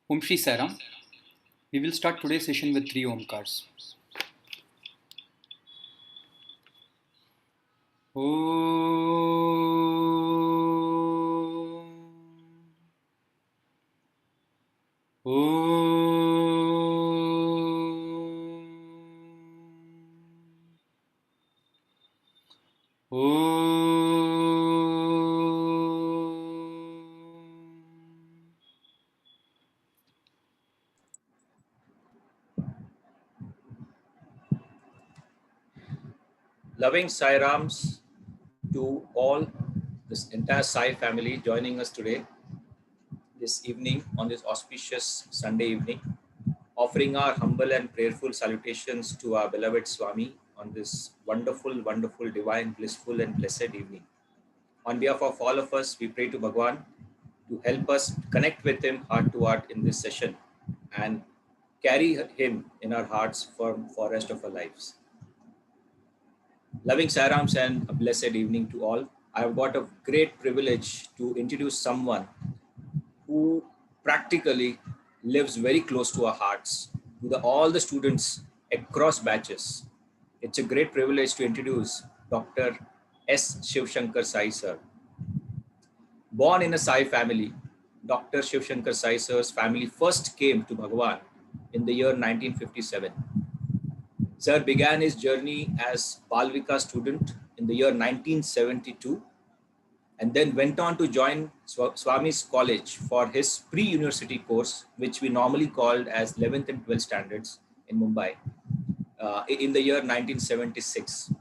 Om Shri Sairam. We will start today's session with three Omkars. Om. Om. Loving Sai Rams to all this entire Sai family joining us today, this evening on this auspicious Sunday evening, offering our humble and prayerful salutations to our beloved Swami on this wonderful, wonderful, divine, blissful and blessed evening. On behalf of all of us, we pray to Bhagwan to help us connect with him heart to heart in this session and carry him in our hearts for rest of our lives. Loving Sairams and a blessed evening to all. I've got a great privilege to introduce someone who practically lives very close to our hearts, to all the students across batches. It's a great privilege to introduce Dr. S. Siva Shankar Sai sir. Born in a Sai family, Dr. Siva Shankar Sai sir's family first came to Bhagwan in the year 1957. Sir began his journey as Balvika student in the year 1972 and then went on to join Swami's college for his pre-university course, which we normally called as 11th and 12th standards in Mumbai in the year 1976.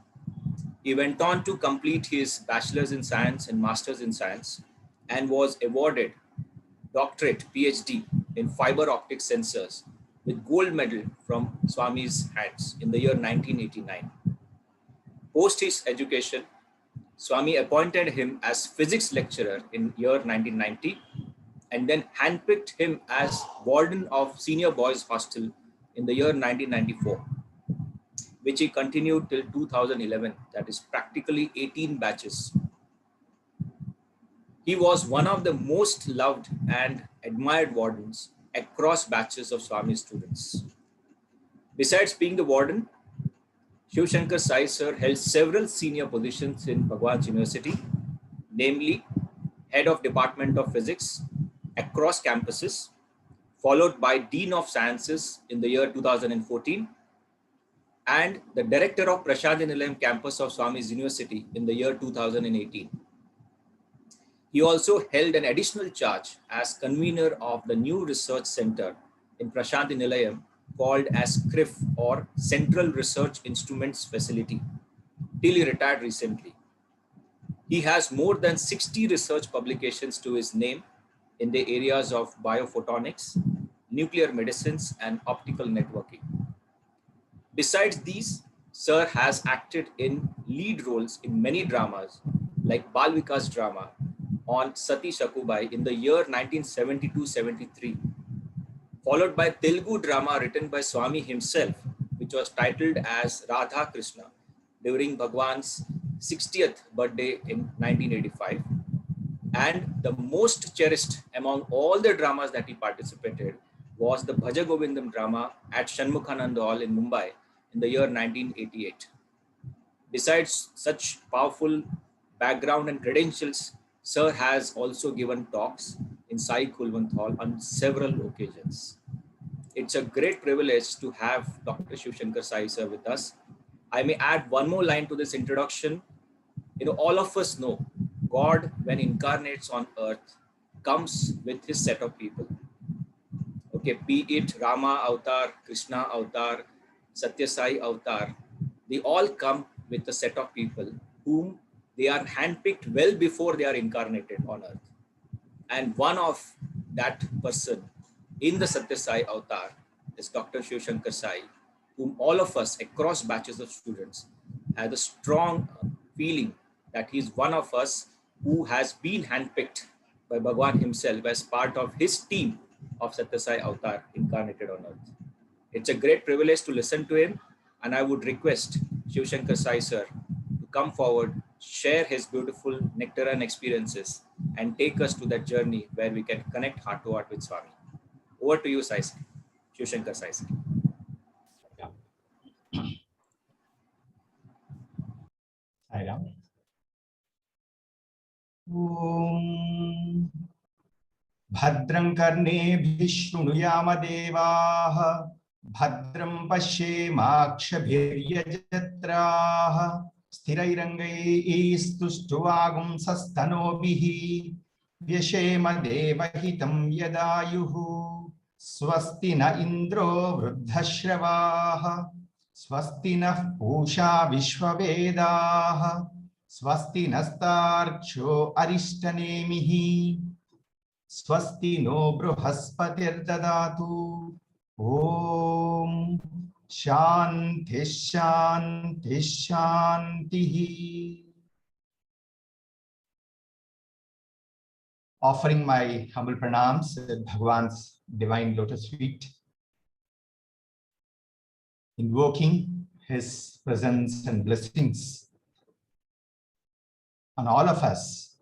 He went on to complete his bachelor's in science and master's in science and was awarded doctorate PhD in fiber optic sensors with gold medal from Swami's hands in the year 1989. Post his education, Swami appointed him as physics lecturer in year 1990 and then handpicked him as warden of senior boys hostel in the year 1994, which he continued till 2011, that is practically 18 batches. He was one of the most loved and admired wardens across batches of Swami students. Besides being the warden, Siva Shankar Sai sir held several senior positions in Bhagwan's University, namely Head of Department of Physics across campuses, followed by Dean of Sciences in the year 2014, and the Director of Prashant Nilayam campus of Swami's University in the year 2018. He also held an additional charge as convener of the new research center in Prashant Nilayam called as CRIF or Central Research Instruments Facility till he retired recently. He has more than 60 research publications to his name in the areas of biophotonics, nuclear medicines and optical networking. Besides these, Sir has acted in lead roles in many dramas like Balvika's drama on Sati Shakubai in the year 1972-73, followed by Telugu drama written by Swami himself, which was titled as Radha Krishna during Bhagwan's 60th birthday in 1985. And the most cherished among all the dramas that he participated was the Bhaja Govindam drama at Shanmukhanand Hall in Mumbai in the year 1988. Besides such powerful background and credentials, Sir has also given talks in Sai Kulwant Hall on several occasions. It's a great privilege to have Dr. Siva Shankar Sai sir with us. I may add one more line to this introduction. All of us know God, when incarnates on earth, comes with his set of people. Okay, be it Rama avatar, Krishna avatar, Satya Sai avatar, they all come with a set of people whom they are handpicked well before they are incarnated on earth. And one of that person in the Satya Sai avatar is Dr. Siva Shankar Sai, whom all of us across batches of students had a strong feeling that he's one of us who has been handpicked by Bhagwan himself as part of his team of Satya Sai avatar incarnated on earth. It's a great privilege to listen to him, and I would request Siva Shankar Sai sir to come forward, share his beautiful nectarine experiences and take us to that journey where we can connect heart to heart with Swami. Over to you, Sai. Shiva Shankar Sai. Yeah. Sai Ram. Om Bhadram Karneभिः शृणुयाम देवाः भद्रं पश्येमाक्षभिर्यजत्राः स्थिरैरङ्गैस्तुष्टुवागुंसस्तनोभिः व्यशेम देवहितं यदायुः स्वस्ति न इन्द्रो वृद्धश्रवाः स्वस्ति नः पूषा विश्ववेदाः स्वस्ति नस्तार्क्ष्यो अरिष्टनेमिः स्वस्ति नो बृहस्पतिर्ददातु ओम शांति शांति शांति. Offering my humble pranams at Bhagwan's divine lotus feet, invoking his presence and blessings on all of us.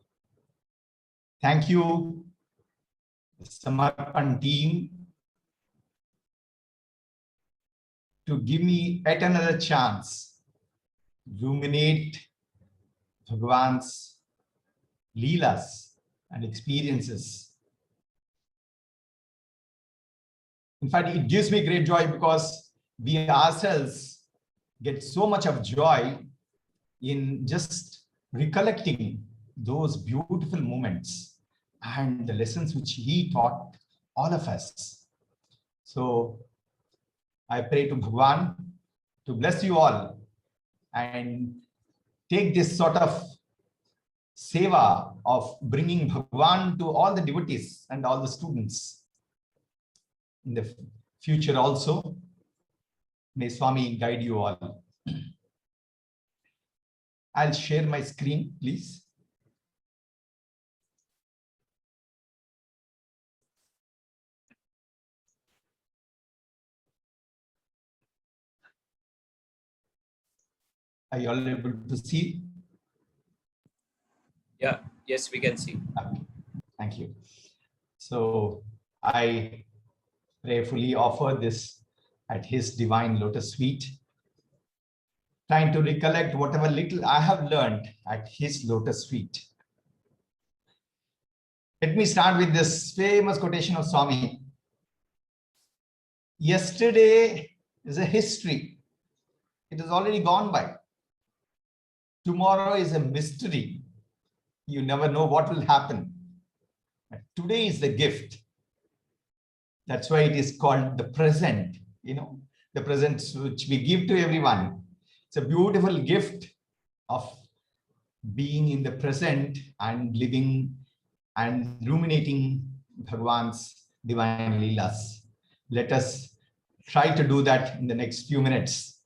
Thank you, Samarpan team, to give me yet another chance to ruminate Bhagwan's Leelas and experiences. In fact, it gives me great joy because we ourselves get so much of joy in just recollecting those beautiful moments and the lessons which he taught all of us. So I pray to Bhagwan to bless you all and take this sort of seva of bringing Bhagwan to all the devotees and all the students in the future also. May Swami guide you all. I'll share my screen, please. Are you all able to see? Yeah, yes, we can see. Okay. Thank you. So I prayerfully offer this at his divine lotus feet, trying to recollect whatever little I have learned at his lotus feet. Let me start with this famous quotation of Swami. Yesterday is a history. It is already gone by. Tomorrow is a mystery. You never know what will happen. Today is the gift. That's why it is called the present. You know, the present which we give to everyone. It's a beautiful gift of being in the present and living and ruminating Bhagwan's divine Leelas. Let us try to do that in the next few minutes.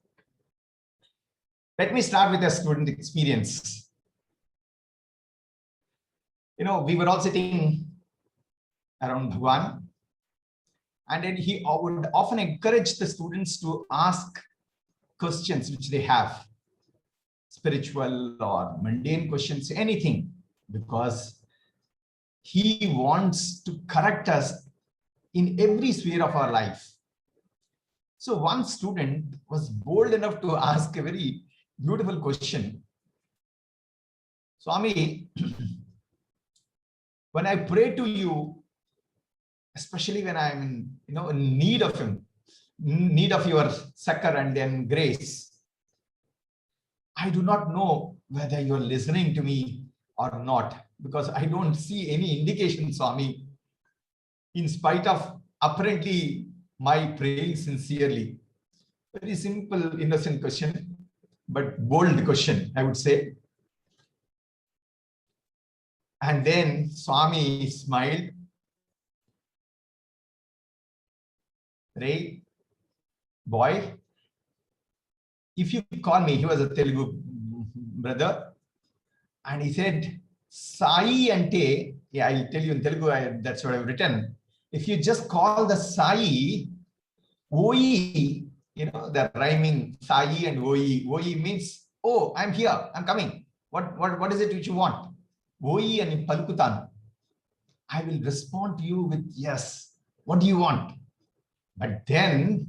Let me start with a student experience. You know, we were all sitting around Bhagwan, and then he would often encourage the students to ask questions which they have, spiritual or mundane questions, anything, because he wants to correct us in every sphere of our life. So one student was bold enough to ask a very beautiful question. Swami, when I pray to you, especially when I'm in need of him, need of your succor and then grace, I do not know whether you're listening to me or not, because I don't see any indication, Swami, in spite of apparently my praying sincerely. Very simple, innocent question, but bold question, I would say. And then Swami smiled. Ray, boy, if you call me, he was a Telugu brother, and he said, Sai ante, yeah, I'll tell you in Telugu, that's what I've written. If you just call the Sai, Oi, the rhyming Sai and Oi. Oi means, oh, I'm here, I'm coming. What is it which you want? Oi and Palkutan. I will respond to you with yes. What do you want? But then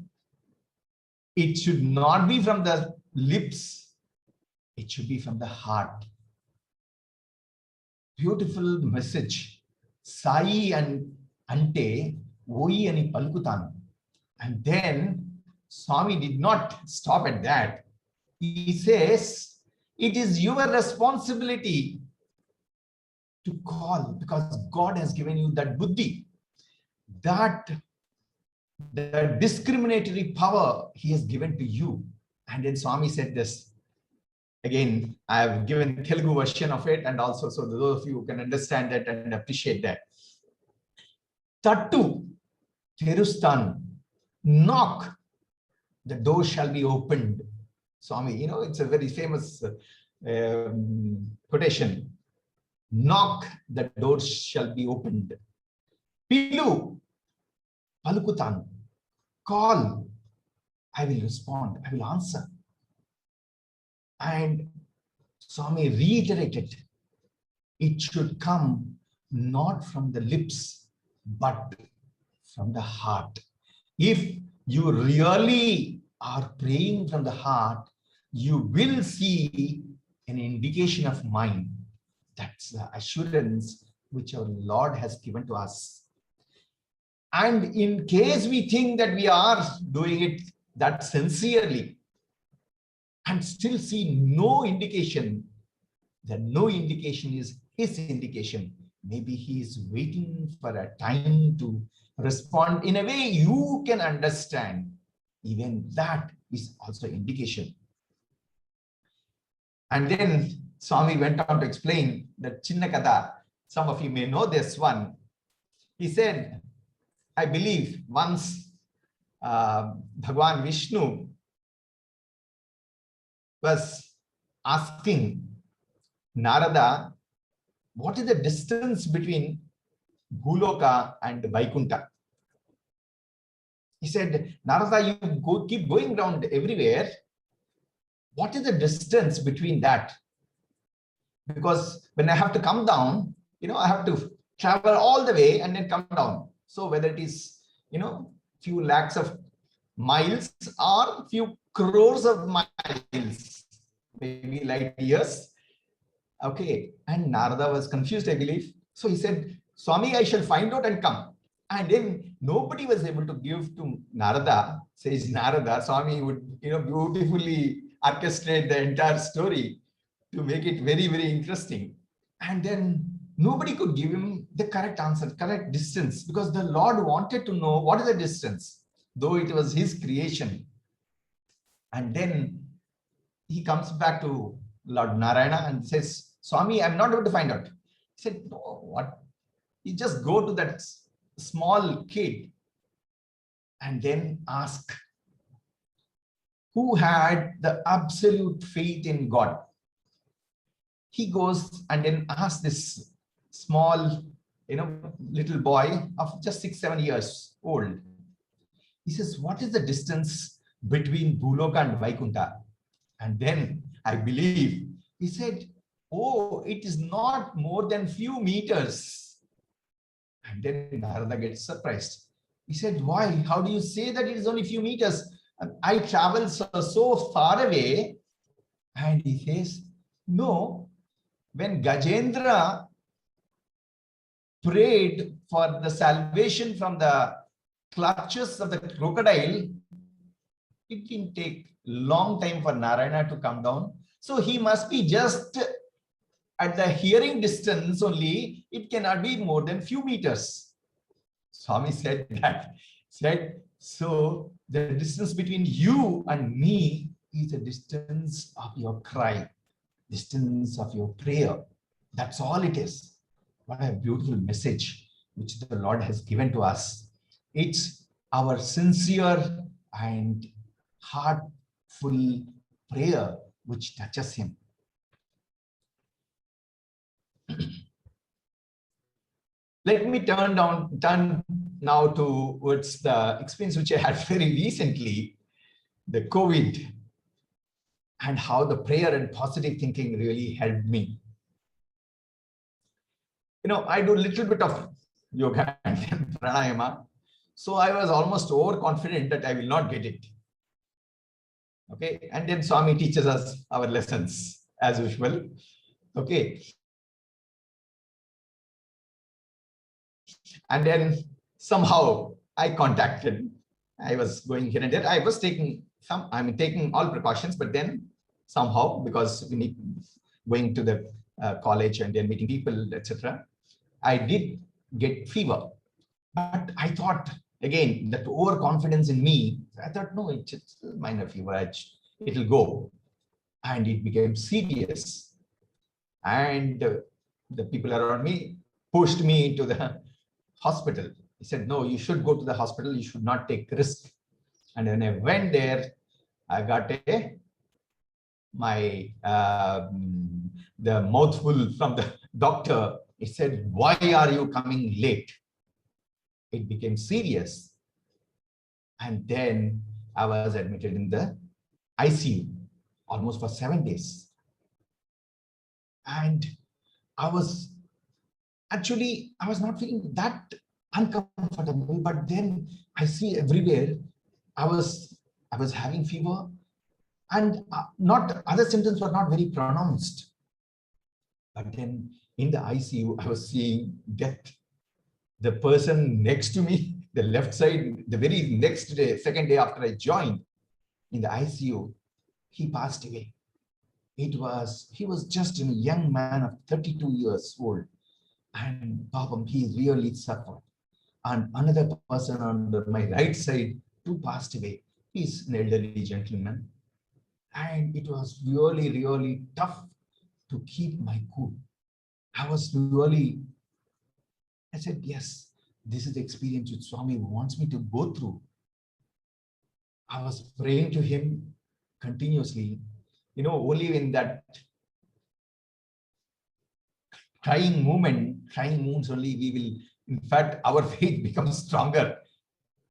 it should not be from the lips. It should be from the heart. Beautiful message. Sai and ante oi ani palukutanu. And then Swami did not stop at that. He says, it is your responsibility to call, because God has given you that buddhi, that the discriminatory power he has given to you. And then Swami said this. Again, I have given Telugu version of it, and also so those of you who can understand that and appreciate that. Tattu terustanu, knock, the door shall be opened. Swami, it's a very famous quotation. Knock, the door shall be opened. Pilu, palukutanu, call, I will respond, I will answer. And Swami reiterated, it should come not from the lips, but from the heart. If you really are praying from the heart, you will see an indication of mind. That's the assurance which our Lord has given to us. And in case we think that we are doing it that sincerely and still see no indication, that no indication is his indication. Maybe he is waiting for a time to respond in a way you can understand. Even that is also indication. And then Swami went on to explain that Chinna Katha. Some of you may know this one. He said, I believe once Bhagwan Vishnu was asking Narada, what is the distance between Bhuloka and Vaikuntha? He said, Narada, you keep going around everywhere. What is the distance between that? Because when I have to come down, I have to travel all the way and then come down. So whether it is, few lakhs of miles or few crores of miles, maybe light years. Okay. And Narada was confused, I believe. So he said, Swami, I shall find out and come. And then nobody was able to give to Narada, says Narada. Swami would, beautifully orchestrate the entire story to make it very, very interesting. And then nobody could give him the correct answer, correct distance, because the Lord wanted to know what is the distance, though it was his creation. And then he comes back to Lord Narayana and says, Swami, I'm not able to find out. He said, no, what? You just go to that small kid and then ask, who had the absolute faith in God? He goes and then asks this small, little boy of just 6-7 years old. He says, what is the distance between Bhuloka and Vaikuntha? And then I believe he said, oh, it is not more than few meters. And then Narada gets surprised. He said, why? How do you say that it is only few meters? I travel so far away. And he says, no, when Gajendra prayed for the salvation from the clutches of the crocodile, it didn't take long time for Narayana to come down. So he must be just at the hearing distance only. It cannot be more than few meters. Swami said that. So the distance between you and me is the distance of your cry, distance of your prayer. That's all it is. What a beautiful message which the Lord has given to us. It's our sincere and heartful prayer which touches him. Let me turn now towards the experience which I had very recently, the COVID, and how the prayer and positive thinking really helped me. I do a little bit of yoga and pranayama. So I was almost overconfident that I will not get it. Okay. And then Swami teaches us our lessons as usual. Okay. And then somehow I contacted. I was going here and there. I was taking taking all precautions, but then somehow, because we need going to the college and then meeting people, etc., I did get fever. But I thought, again, that overconfidence in me, I thought, no, it's just a minor fever, it'll go. And it became serious. And the people around me pushed me into the hospital. He said, no, you should go to the hospital. You should not take risk. And when I went there, I got the mouthful from the doctor. He said, why are you coming late? It became serious. And then I was admitted in the ICU almost for 7 days. And I was not feeling that uncomfortable, but then I see everywhere I was having fever, and not other symptoms were not very pronounced. But then in the ICU, I was seeing death. The person next to me, the left side, the very next day, second day after I joined in the ICU, he passed away. He was just a young man of 32 years old. And Babam, he really suffered. And another person on my right side too passed away. He's an elderly gentleman. And it was really, really tough to keep my cool. I said, yes, this is the experience which Swami wants me to go through. I was praying to him continuously. Only in that trying moments only we will, in fact, our faith becomes stronger.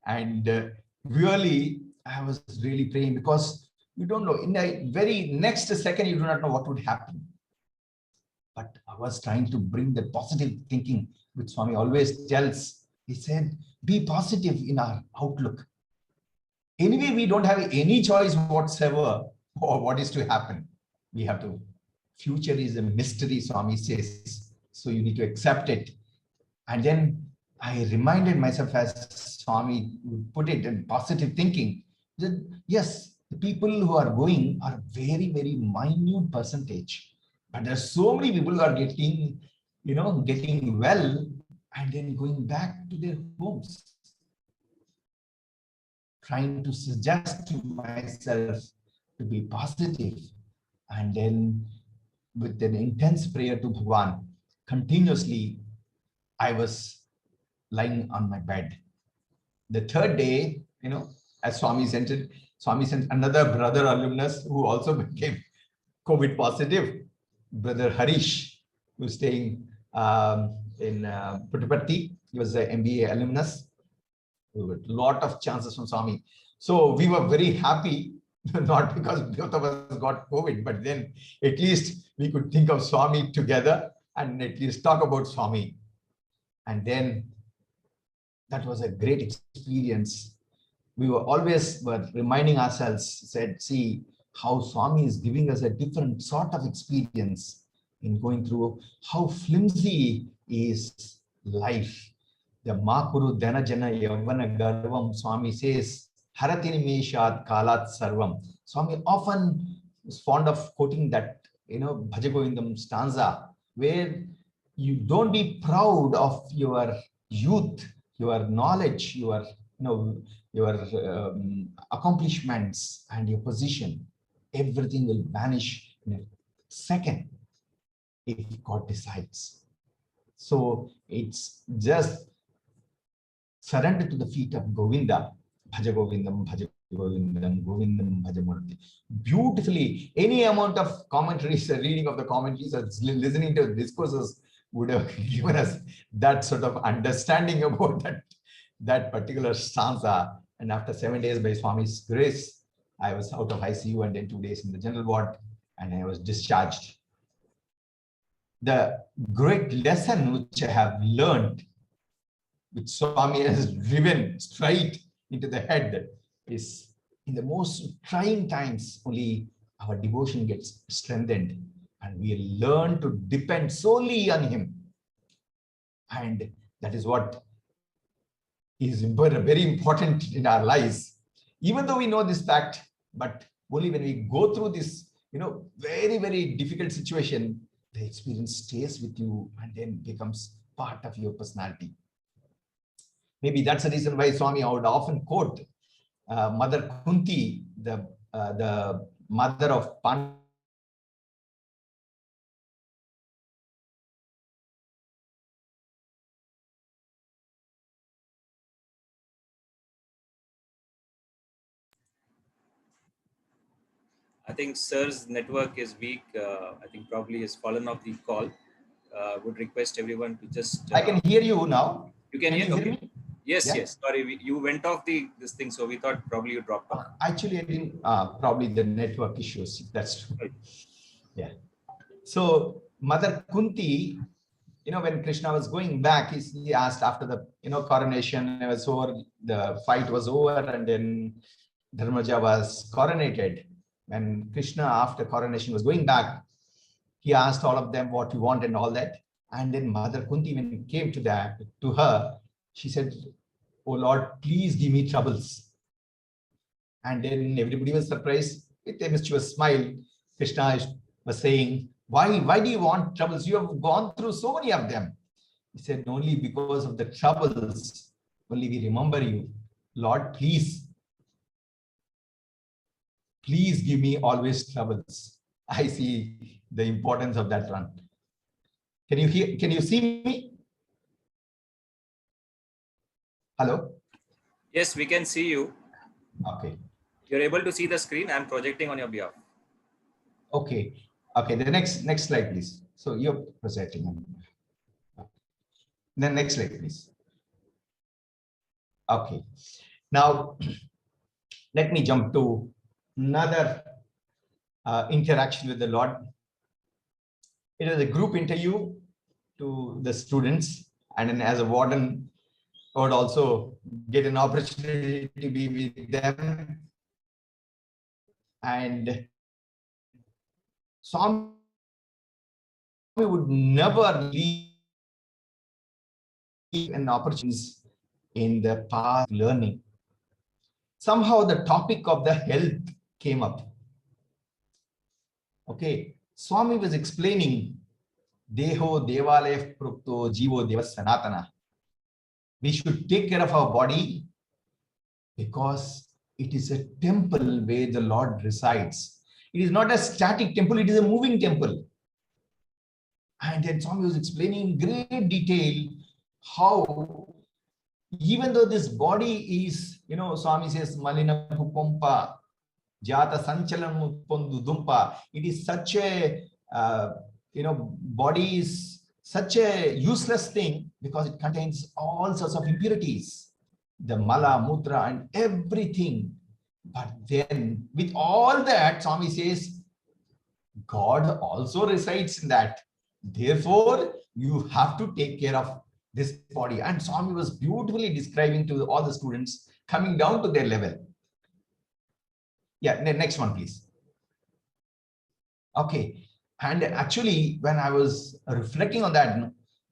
And really, I was really praying, because you don't know, in the very next second, you do not know what would happen. But I was trying to bring the positive thinking, which Swami always tells. He said, be positive in our outlook. Anyway, we don't have any choice whatsoever or what is to happen. We have to. Future is a mystery, Swami says. So you need to accept it. And then I reminded myself, as Swami would put it, in positive thinking, that yes, the people who are going are very, very minute percentage. But there's so many people who are getting well and then going back to their homes. Trying to suggest to myself to be positive, and then with an intense prayer to Bhagwan, continuously, I was lying on my bed. The third day, as Swami sent another brother alumnus who also became COVID positive, Brother Harish, who's staying in Puttaparthi. He was an MBA alumnus. A lot of chances from Swami. So we were very happy, not because both of us got COVID, but then at least we could think of Swami together and at least talk about Swami. And then that was a great experience. We were always reminding ourselves, said, see how Swami is giving us a different sort of experience in going through how flimsy is life. The Makuru Dana Jana Yavana Garvam, Swami says, Haratini Meshat Kalat Sarvam. Swami often is fond of quoting that, Bhajagovindam stanza, where you don't be proud of your youth, your knowledge, your accomplishments and your position. Everything will vanish in a second if God decides. So it's just surrender to the feet of Govinda. Bhaja Govindam, Bhaja Govindam, Govindam, Bhaja Murti. Beautifully, any amount of commentaries, reading of the commentaries, or listening to discourses would have given us that sort of understanding about that particular stanza. And after 7 days, by Swami's grace, I was out of ICU and then 2 days in the general ward, and I was discharged. The great lesson which I have learned which Swami has driven straight into the head, is in the most trying times only our devotion gets strengthened and we learn to depend solely on him. And that is what is very important in our lives. Even though we know this fact, but only when we go through this, very, very difficult situation, the experience stays with you and then becomes part of your personality. Maybe that's the reason why Swami I would often quote Mother Kunti, the mother of Pandava. I think Sir's network is weak. I think probably has fallen off the call. Would request everyone to just. I can hear you now. You can hear? You hear Okay. me? Yes, Yeah? yes. Sorry, you went off this thing, so we thought probably you dropped off. Actually, I didn't. Probably the network issues. That's true. Right. Yeah. So Mother Kunti, when Krishna was going back, he asked after the coronation was over, the fight was over, and then Dharmaja was coronated. When Krishna, after coronation, was going back, he asked all of them what you want and all that. And then Mother Kunti, when it came to her, she said, "Oh Lord, please give me troubles." And then everybody was surprised. With a mischievous smile, Krishna was saying, why do you want troubles? You have gone through so many of them. He said, only because of the troubles, only we remember you. Lord, please give me always troubles. I see the importance of that one. Can you see me? Hello? Yes, we can see you. Okay. You're able to see the screen. I'm projecting on your behalf. Okay. Okay. The next slide, please. So you're presenting. The next slide, please. Okay. Now, let me jump to another interaction with the Lord. It was a group interview to the students, and then as a warden, I would also get an opportunity to be with them. And Swami would never leave an opportunity in the path of learning. Somehow the topic of the health came up. Okay, Swami was explaining Deho Devalaya Prukto Jivo Deva Sanatana. We should take care of our body because it is a temple where the Lord resides. It is not a static temple, it is a moving temple. And then Swami was explaining in great detail how, even though this body is, Swami says, Malina Pupompa, Jata Sanchalam Pondu Dumpa, it is such a, body is such a useless thing because it contains all sorts of impurities, the Mala, Mutra, and everything. But then, with all that, Swami says, God also resides in that. Therefore, you have to take care of this body. And Swami was beautifully describing to all the students, coming down to their level. Yeah, next one, please. Okay. And actually, when I was reflecting on that,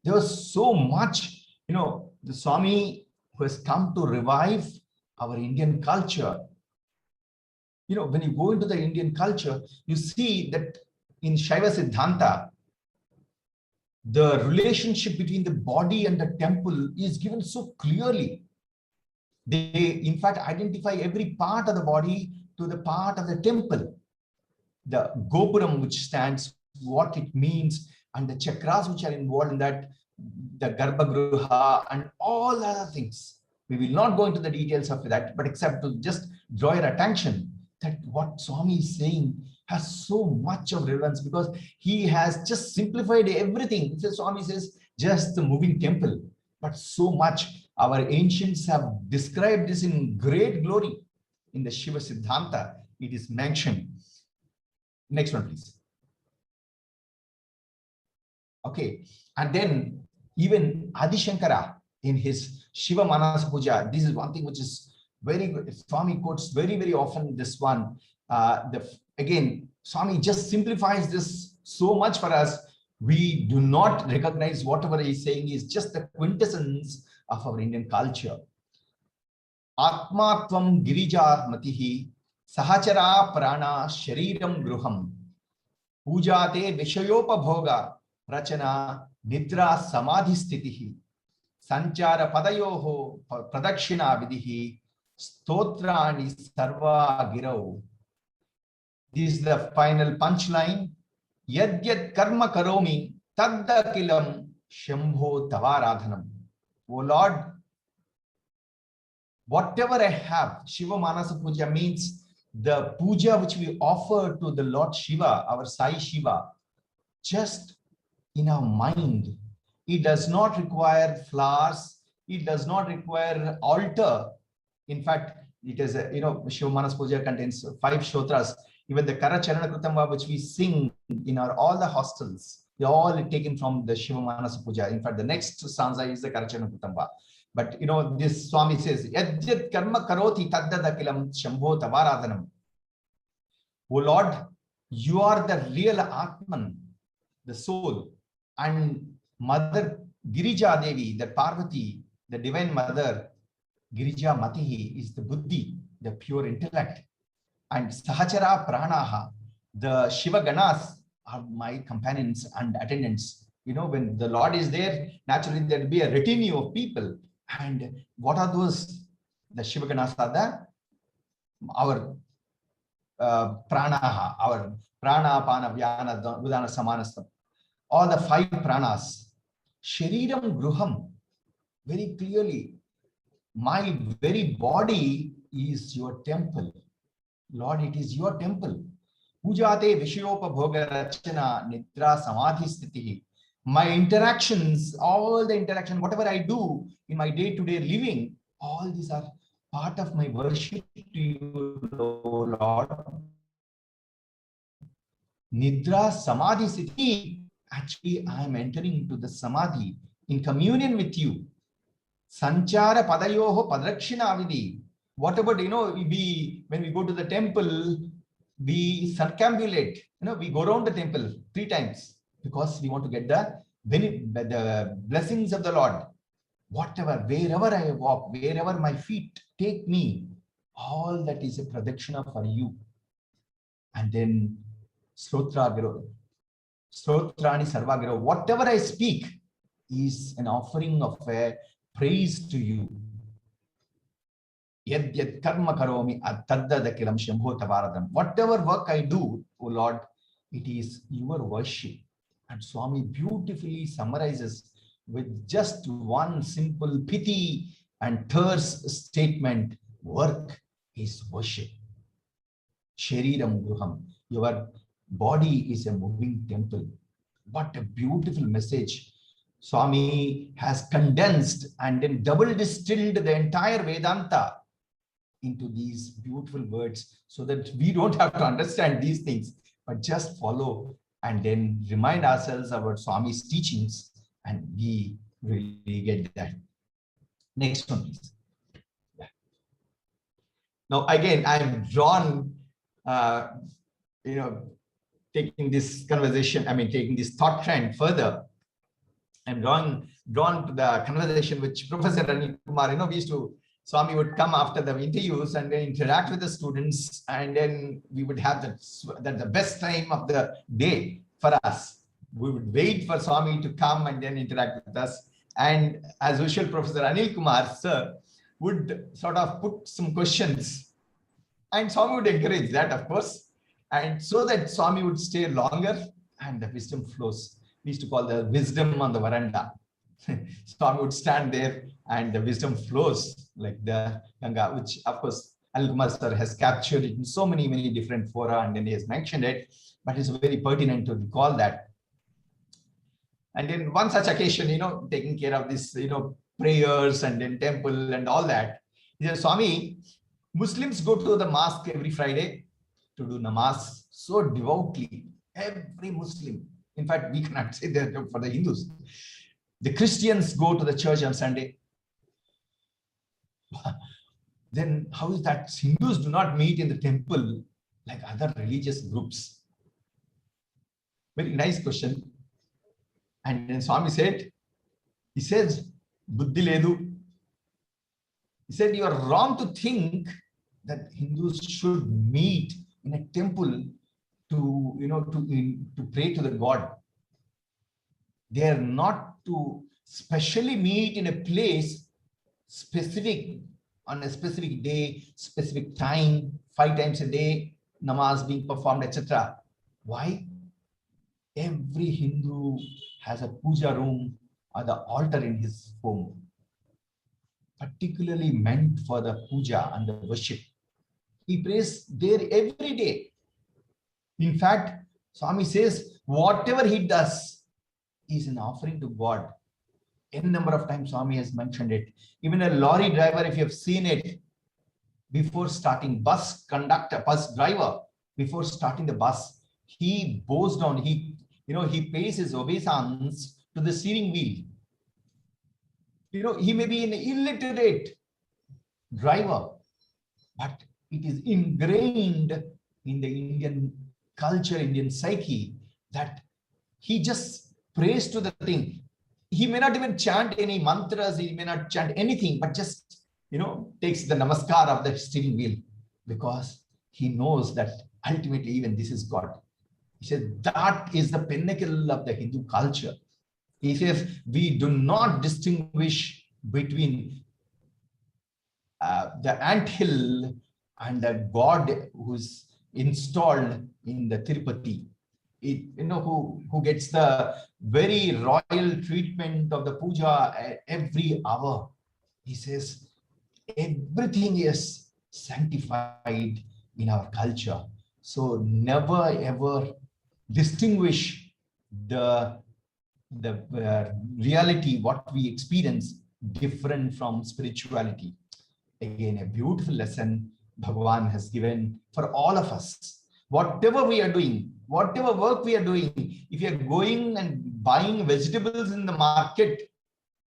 there was so much, the Swami who has come to revive our Indian culture. When you go into the Indian culture, you see that in Shaiva Siddhanta, the relationship between the body and the temple is given so clearly. They, in fact, identify every part of the body to the part of the temple. The Gopuram, which stands, what it means, and the chakras which are involved in that, the Garbhagruha, and all other things. We will not go into the details of that, but except to just draw your attention that what Swami is saying has so much of relevance because he has just simplified everything. Swami says just the moving temple, but so much. Our ancients have described this in great glory. In the Shiva Siddhanta, it is mentioned. Next one, please. Okay, and then even Adi Shankara in his Shiva Manasa Puja. This is one thing which is very good. Swami quotes very, very often this one. Again, Swami just simplifies this so much for us. We do not recognize whatever he is saying is just the quintessence of our Indian culture. Atmatvam girija matihi sahachara prana shariram gruham pujate vishayopabhoga rachana nidra samadhi stitihi sanchara padayoho pradakshina vidihi stotrani sarva girau. This is the final punchline. Yad yad karma karomi taddakilam shambho tavaradhanam. O Lord, whatever I have, Shiva Manasa Puja means the puja which we offer to the Lord Shiva, our Sai Shiva, just in our mind. It does not require flowers. It does not require altar. In fact, it is Shiva Manasa Puja contains 5 shotras. Even the Karacharana Kritamba which we sing in all the hostels, they are all taken from the Shiva Manasa Puja. In fact, the next stanza is the Karacharana Kritamba. But this Swami says, Yad karma karoti taddadakilam shambho tavaradhanam. O Lord, you are the real Atman, the soul. And Mother Girija Devi, the Parvati, the Divine Mother, Girija Matihi, is the Buddhi, the pure intellect. And Sahachara Pranaha, the Shiva Ganas, are my companions and attendants. When the Lord is there, naturally there will be a retinue of people. And what are those? The Shiva Ganas are our Pranaha, our Prana, Pana, Vyana, Udana, Samanastam. All the 5 pranas. Shariram Gruham, very clearly, my very body is your temple. Lord, it is your temple. Pujate Vishayopa Bhoga Rachana Nidra Samadhi Stitihi. My interactions, all the interaction, whatever I do in my day-to-day living, all these are part of my worship to you, Lord. Nidra Samadhi Stitihi. Actually, I am entering into the Samadhi in communion with you. Sanchara Padayoho Padrakshina Vidhi. Whatever, when we go to the temple, we circumambulate, we go around the temple 3 times because we want to get the blessings of the Lord. Whatever, wherever I walk, wherever my feet take me, all that is a pradakshina for you. And then Slotrani Sarvagiro, whatever I speak is an offering of a praise to you. Yad yad karma karomi taddadakilam shambho tavaradam. Whatever work I do, O Lord, it is your worship. And Swami beautifully summarizes with just one simple pity and terse statement: work is worship. Shariram Gruham. Your body is a moving temple. What a beautiful message. Swami has condensed and then double distilled the entire Vedanta into these beautiful words so that we don't have to understand these things, but just follow and then remind ourselves about Swami's teachings, and we really get that. Next one, please. Yeah. Now, again, I'm drawn, taking this conversation, taking this thought trend further. I'm drawn to the conversation which Professor Anil Kumar, we used to, Swami would come after the interviews and then interact with the students, and then we would have the best time of the day for us. We would wait for Swami to come and then interact with us. And as usual, Professor Anil Kumar, sir, would sort of put some questions, and Swami would encourage that, of course. And so that Swami would stay longer and the wisdom flows. We used to call the wisdom on the veranda. Swami would stand there and the wisdom flows like the Ganga, which of course Anil Kumar sir has captured it in so many different fora, and then he has mentioned it, but it's very pertinent to recall that. And then one such occasion, taking care of this, prayers and then temple and all that. He said, Swami, Muslims go to the mosque every Friday to do namaz so devoutly. Every Muslim. In fact, we cannot say that for the Hindus. The Christians go to the church on Sunday. Then how is that Hindus do not meet in the temple like other religious groups? Very nice question. And then Swami said, he says, Buddhi ledu. He said, you are wrong to think that Hindus should meet in a temple to pray to the God. They are not to specially meet in a place specific on a specific day, specific time, 5 times a day, namaz being performed, etc. Why? Every Hindu has a puja room or the altar in his home, particularly meant for the puja and the worship. He prays there every day. In fact, Swami says, whatever he does is an offering to God. N number of times Swami has mentioned it. Even a lorry driver, if you have seen it, before starting, bus conductor, bus driver, before starting the bus, he bows down, he pays his obeisance to the steering wheel. He may be an illiterate driver, but it is ingrained in the Indian culture, Indian psyche, that he just prays to the thing. He may not even chant any mantras, he may not chant anything, but just, takes the namaskar of the steering wheel, because he knows that ultimately even this is God. He says that is the pinnacle of the Hindu culture. He says we do not distinguish between the anthill and the God who's installed in the Tirupati, who gets the very royal treatment of the puja every hour. He says everything is sanctified in our culture. So never ever distinguish the reality, what we experience, different from spirituality. Again, a beautiful lesson Bhagavan has given for all of us. Whatever we are doing, whatever work we are doing, if you are going and buying vegetables in the market,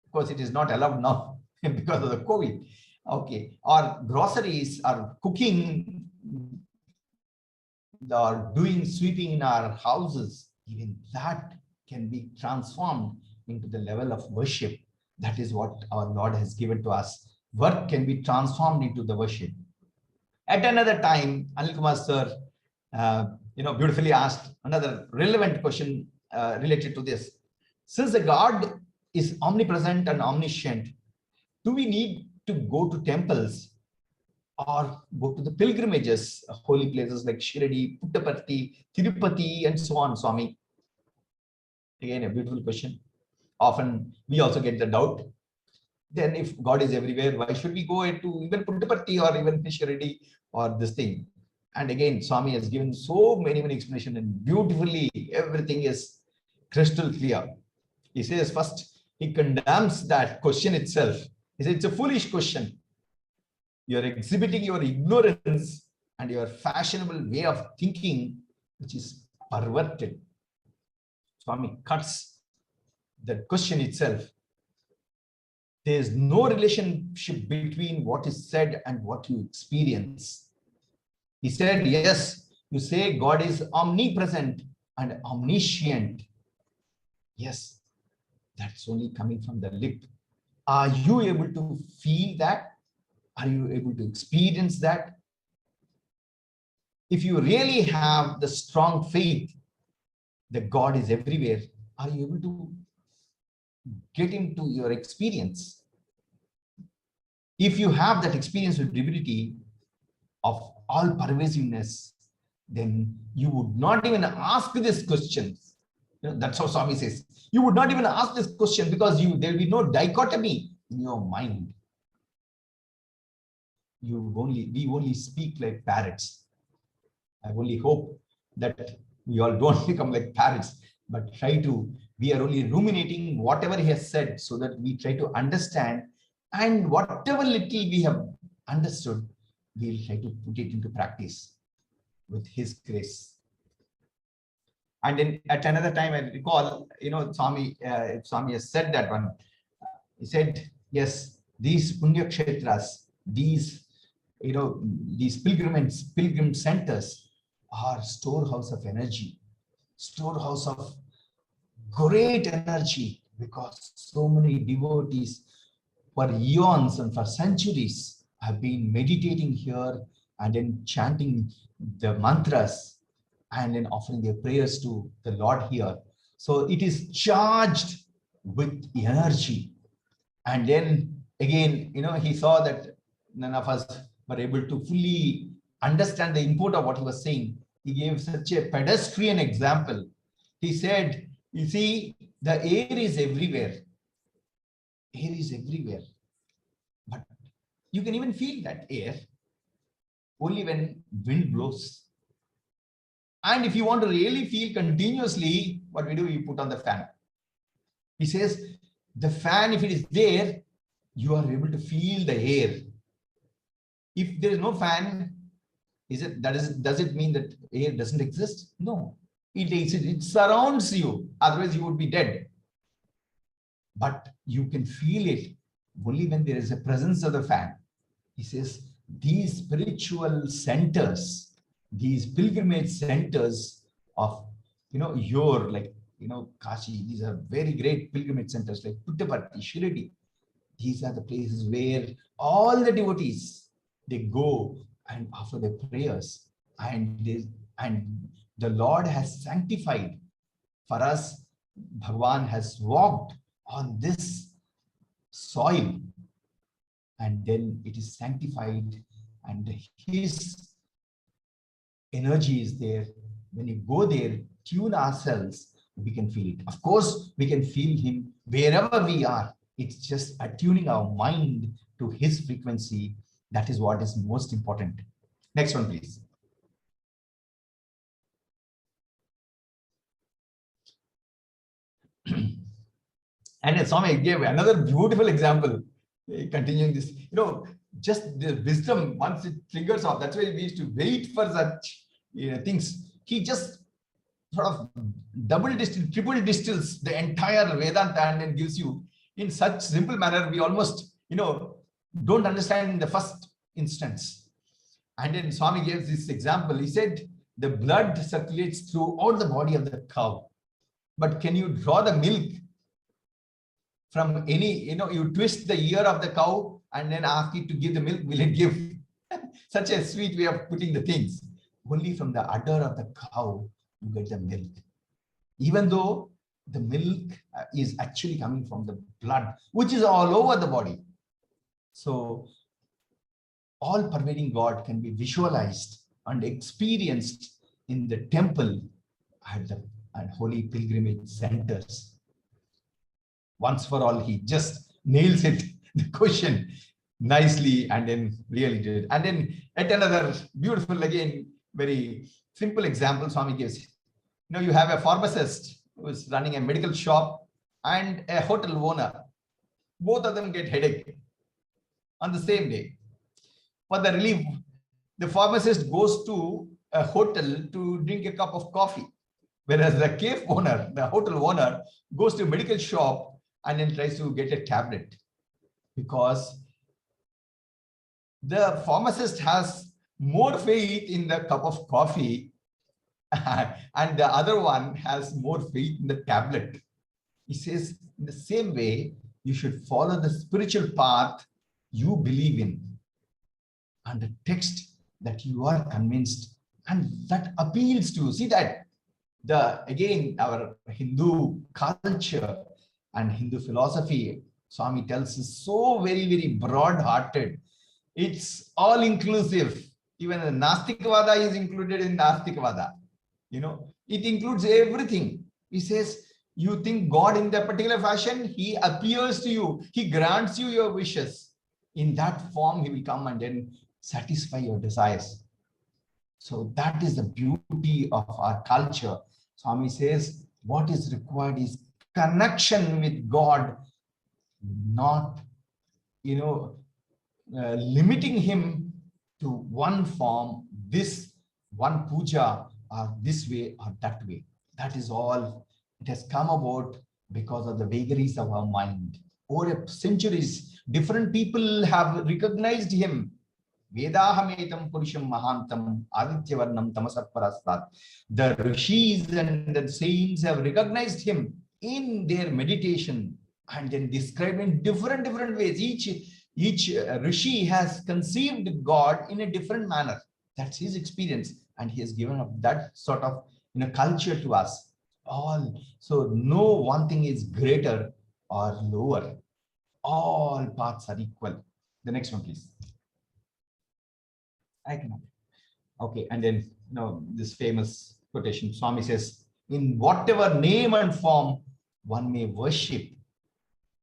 of course it is not allowed now because of the COVID, okay, or groceries, or cooking, or doing sweeping in our houses, even that can be transformed into the level of worship. That is what our Lord has given to us. Work can be transformed into the worship. At another time, Anil Kumar sir, beautifully asked another relevant question related to this. Since the God is omnipresent and omniscient, do we need to go to temples or go to the pilgrimages, holy places like Shirdi, Puttaparthi, Tirupati, and so on, Swami? Again, a beautiful question. Often we also get the doubt. Then if God is everywhere, why should we go to even Puttaparthi or even Shirdi or this thing? And again, Swami has given so many explanations, and beautifully everything is crystal clear. He says first, he condemns that question itself. He says it's a foolish question. You're exhibiting your ignorance and your fashionable way of thinking, which is perverted. Swami cuts the question itself. There is no relationship between what is said and what you experience. He said, yes, you say God is omnipresent and omniscient. Yes, that's only coming from the lip. Are you able to feel that? Are you able to experience that? If you really have the strong faith that God is everywhere, are you able to get into your experience? If you have that experience with divinity of all pervasiveness, then you would not even ask these questions. That's how Swami says. You would not even ask this question because there will be no dichotomy in your mind. We only speak like parrots. I only hope that we all don't become like parrots, but we are only ruminating whatever he has said, so that we try to understand, and whatever little we have understood, we'll try to put it into practice with his grace. And then at another time, I recall, Swami has said that one. He said, yes, these Punya Kshetras, These, these pilgrim centers are storehouse of energy, storehouse of great energy, because so many devotees for eons and for centuries have been meditating here and then chanting the mantras and then offering their prayers to the Lord here. So it is charged with energy. And then again, he saw that none of us were able to fully understand the import of what he was saying. He gave such a pedestrian example. He said, you see, the air is everywhere. Air is everywhere. But you can even feel that air only when wind blows. And if you want to really feel continuously, what we do, we put on the fan. He says, the fan, if it is there, you are able to feel the air. If there is no fan, does it mean that air doesn't exist? No, it surrounds you. Otherwise, you would be dead. But you can feel it only when there is a presence of the fan. He says, these spiritual centers, these pilgrimage centers of, Kashi, these are very great pilgrimage centers like Puttaparthi, Shirdi. These are the places where all the devotees, they go and offer their prayers. And the Lord has sanctified for us. Bhagavan has walked on this soil, and then it is sanctified, and his energy is there. When you go there, tune ourselves, we can feel it. Of course, we can feel him wherever we are. It's just attuning our mind to his frequency. That is what is most important. Next one, please. And Swami gave another beautiful example, continuing this, just the wisdom, once it triggers off, that's why we used to wait for such things. He just sort of triple distills the entire Vedanta and then gives you in such simple manner, we almost, don't understand in the first instance. And then Swami gave this example. He said, the blood circulates throughout the body of the cow. But can you draw the milk from any, you twist the ear of the cow and then ask it to give the milk, will it give? Such a sweet way of putting the things. Only from the udder of the cow, you get the milk. Even though the milk is actually coming from the blood, which is all over the body. So, all pervading God can be visualized and experienced in the temple at holy pilgrimage centers. Once for all, he just nails it, the question nicely, and then really did. And then at another beautiful, again, very simple example Swami gives. You have a pharmacist who is running a medical shop and a hotel owner. Both of them get headache on the same day. For the relief, the pharmacist goes to a hotel to drink a cup of coffee, whereas the cave owner, the hotel owner, goes to a medical shop and then tries to get a tablet, because the pharmacist has more faith in the cup of coffee and the other one has more faith in the tablet. He says, in the same way, you should follow the spiritual path you believe in and the text that you are convinced and that appeals to you. See that again, our Hindu culture and Hindu philosophy, Swami tells us, so very, very broad-hearted. It's all inclusive. Even the Nastikvada is included in Nastikvada. It includes everything. He says, you think God in that particular fashion, he appears to you, he grants you your wishes. In that form, he will come and then satisfy your desires. So that is the beauty of our culture. Swami says, what is required is connection with God, not, limiting him to one form, this one puja, or this way or that way. That is all. It has come about because of the vagaries of our mind. Over centuries, Different people have recognized him. Vedahametam Purusham Mahantam Adityavarnam Tamasatparastat. The rishis and the saints have recognized him in their meditation and then described in different ways. Each rishi has conceived God in a different manner. That's his experience, and he has given up that sort of culture to us all. So no one thing is greater or lower. All paths are equal. The next one, please. I cannot. Okay, and then this famous quotation, Swami says, in whatever name and form one may worship,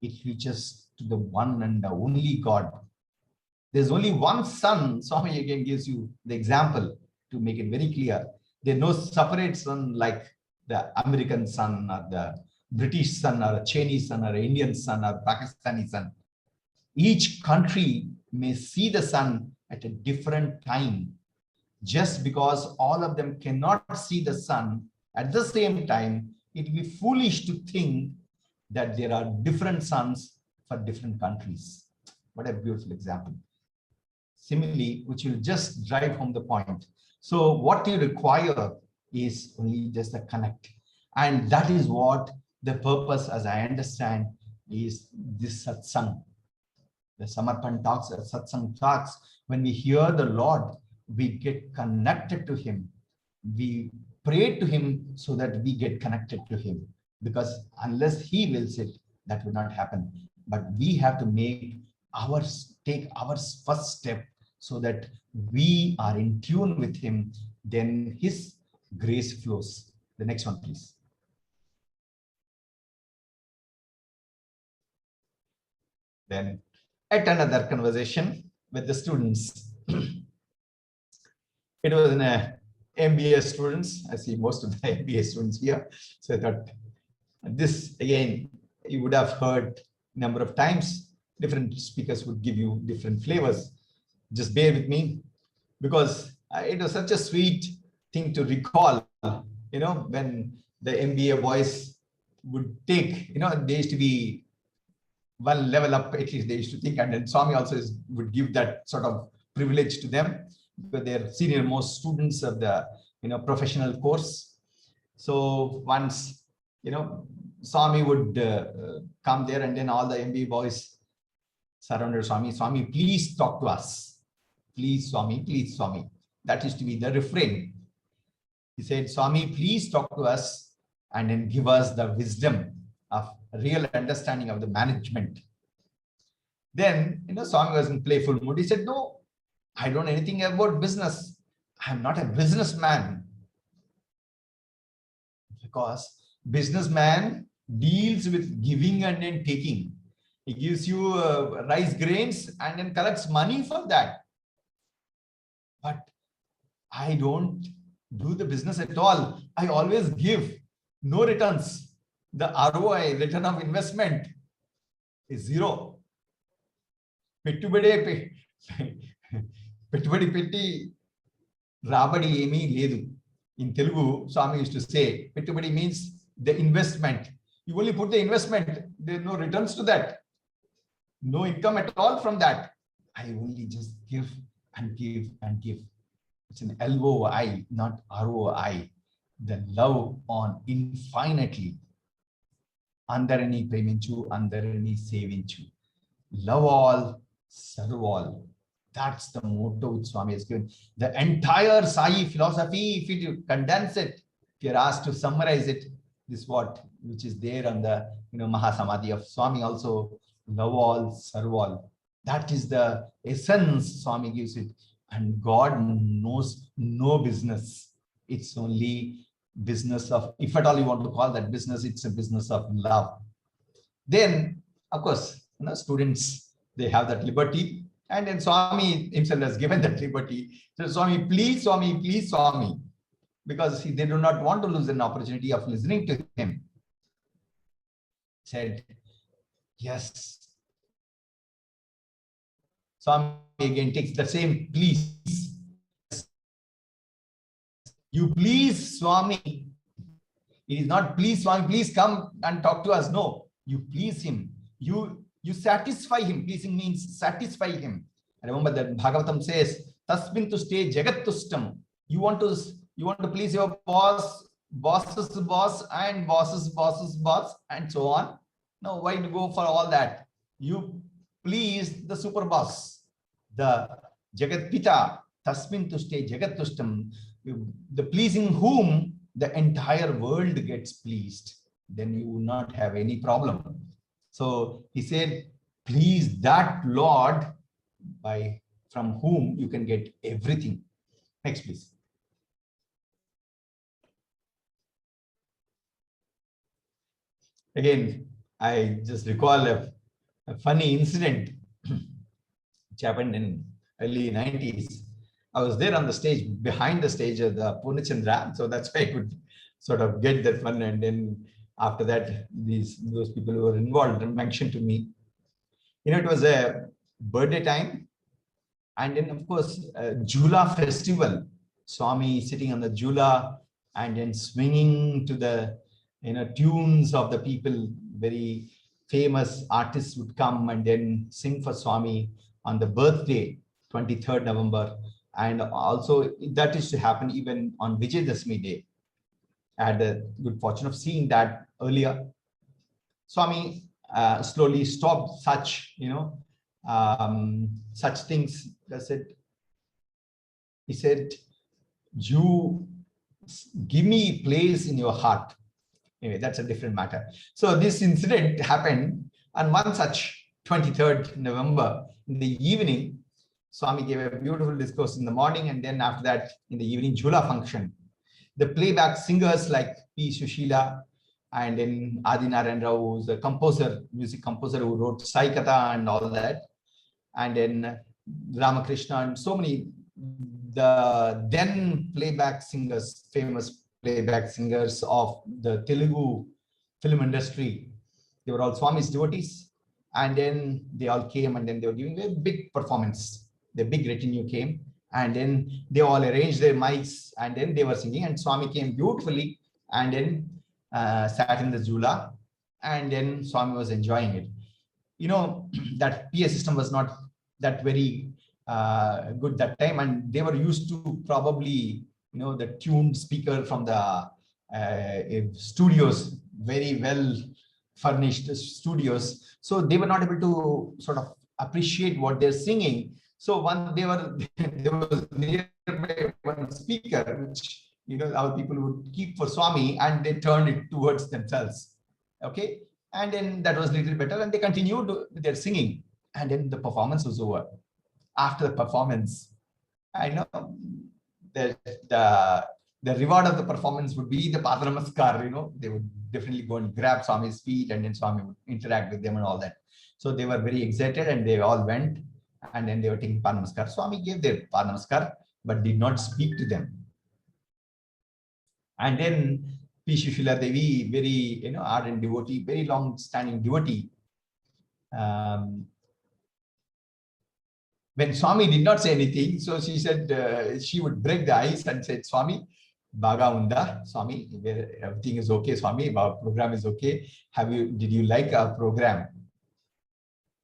it reaches to the one and the only God. There's only one sun. Swami again gives you the example to make it very clear. There's no separate sun like the American sun or the British sun or a Chinese sun or an Indian sun or Pakistani sun. Each country may see the sun at a different time. Just because all of them cannot see the sun at the same time, it would be foolish to think that there are different suns for different countries. What a beautiful example. Simile, which will just drive home the point. So what you require is only just a connect. And that is what the purpose, as I understand, is this satsang. The Samarpan talks, satsang talks. When we hear the Lord, we get connected to him. We pray to him so that we get connected to him. Because unless he wills it, that will not happen. But we have to take our first step so that we are in tune with him. Then his grace flows. The next one, please. Then at another conversation with the students. It was in a MBA students. I see most of the MBA students here. So I thought this again, you would have heard a number of times. Different speakers would give you different flavors. Just bear with me, because it was such a sweet thing to recall, when the MBA boys would take, they used to be one level up, at least they used to think, and then Swami also would give that sort of privilege to them, because they're senior most students of the professional course. So once Swami would come there, and then all the MBA boys surrounded Swami. Swami, please talk to us. Please, Swami, please, Swami. That used to be the refrain. He said, Swami, please talk to us and then give us the wisdom of real understanding of the management. Then, Swami was in playful mood. He said, no, I don't know anything about business. I'm not a businessman. Because businessman deals with giving and then taking. He gives you rice grains and then collects money for that. But I don't do the business at all. I always give, no returns. The ROI, return of investment, is zero. Pettubadi petti rabadi emi ledu. In Telugu, Swami used to say, pettubadi means the investment. You only put the investment, there are no returns to that. No income at all from that. I only just give and give and give. It's an LOI, not ROI. The love on infinitely. Andarani preminchu, andarani sevinchu. Love all, serve all. That's the motto which Swami has given. The entire Sai philosophy, if you condense it, if you're asked to summarize it, this what, which is there on the Mahasamadhi of Swami also, love all, serve all. That is the essence Swami gives it. And God knows no business. It's only business of, if at all you want to call that business, it's a business of love. Then, of course, students, they have that liberty. And then Swami himself has given that liberty. So Swami, please, Swami, please, Swami. Because they do not want to lose an opportunity of listening to him. Said, yes. Swami again takes the same please. You please, Swami. It is not please, Swami, please come and talk to us. No, you please him. You You satisfy him. Pleasing means satisfy him. Remember that Bhagavatam says, Tasmin to stay jagat tustam. You want to please your boss, boss's boss, and boss's boss's boss, and so on. Now, why to go for all that? You please the super boss, the Jagat Pita, Tasmin to stay jagat tustam. The pleasing whom the entire world gets pleased. Then you will not have any problem. So he said, please that Lord from whom you can get everything. Next, please. Again, I just recall a funny incident which happened in early 90s. I was there on the stage, behind the stage of the Purnachandra, so that's why I could sort of get that fun. And then after that, those people who were involved mentioned to me, it was a birthday time, and then of course Jula festival. Swami sitting on the Jula and then swinging to the tunes of the people. Very famous artists would come and then sing for Swami on the birthday, 23rd November. And also that is to happen even on Vijayadashmi day. I had the good fortune of seeing that earlier. Swami slowly stopped such, such things. He said, you give me place in your heart. Anyway, that's a different matter. So this incident happened on one such 23rd November in the evening. Swami gave a beautiful discourse in the morning, and then after that, in the evening, Jhula function. The playback singers like P. Sushila and then Adi Narayan Rao, who's a composer, music composer who wrote Sai Katha and all that, and then Ramakrishna and so many, the then playback singers, famous playback singers of the Telugu film industry. They were all Swami's devotees, and then they all came and then they were giving a big performance. The big retinue came, and then they all arranged their mics, and then they were singing, and Swami came beautifully and then sat in the Jula, and then Swami was enjoying it. That PA system was not that very good that time, and they were used to probably, the tuned speaker from the studios, very well furnished studios. So they were not able to sort of appreciate what they're singing. So there was nearby one speaker, which, our people would keep for Swami, and they turned it towards themselves. Okay. And then that was a little better, and they continued with their singing. And then the performance was over. After the performance, I know the reward of the performance would be the Pada Namaskar. They would definitely go and grab Swami's feet, and then Swami would interact with them and all that. So they were very excited, and they all went, and then they were taking Pada Namaskar. Swami gave their Pada Namaskar, but did not speak to them. And then P. Shushila Devi, very ardent devotee, very long-standing devotee. When Swami did not say anything, so she said she would break the ice and said, Swami, Baga Unda, Swami, everything is okay, Swami, our program is okay. Did you like our program?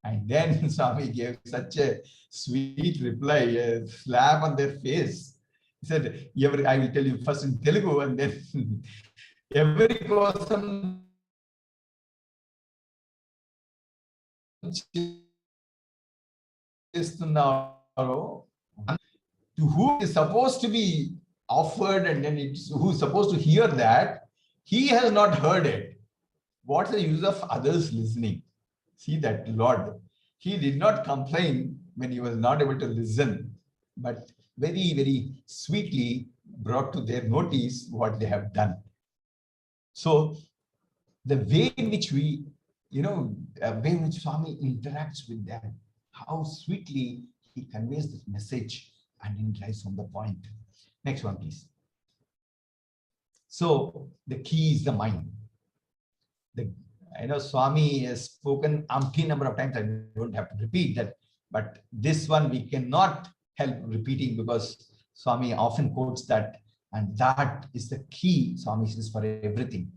And then Swami gave such a sweet reply, a slap on their face. He said, I will tell you first in Telugu, and then every person to who is supposed to be offered, and then who's supposed to hear that, he has not heard it. What's the use of others listening? See that Lord, he did not complain when he was not able to listen, but very, very sweetly brought to their notice what they have done. So the way in which way in which Swami interacts with them, how sweetly he conveys this message and then drives on the point. Next one, please. So the key is the mind. Swami has spoken umpteen number of times. I don't have to repeat that, but this one we cannot help repeating because Swami often quotes that, and that is the key. Swami says for everything.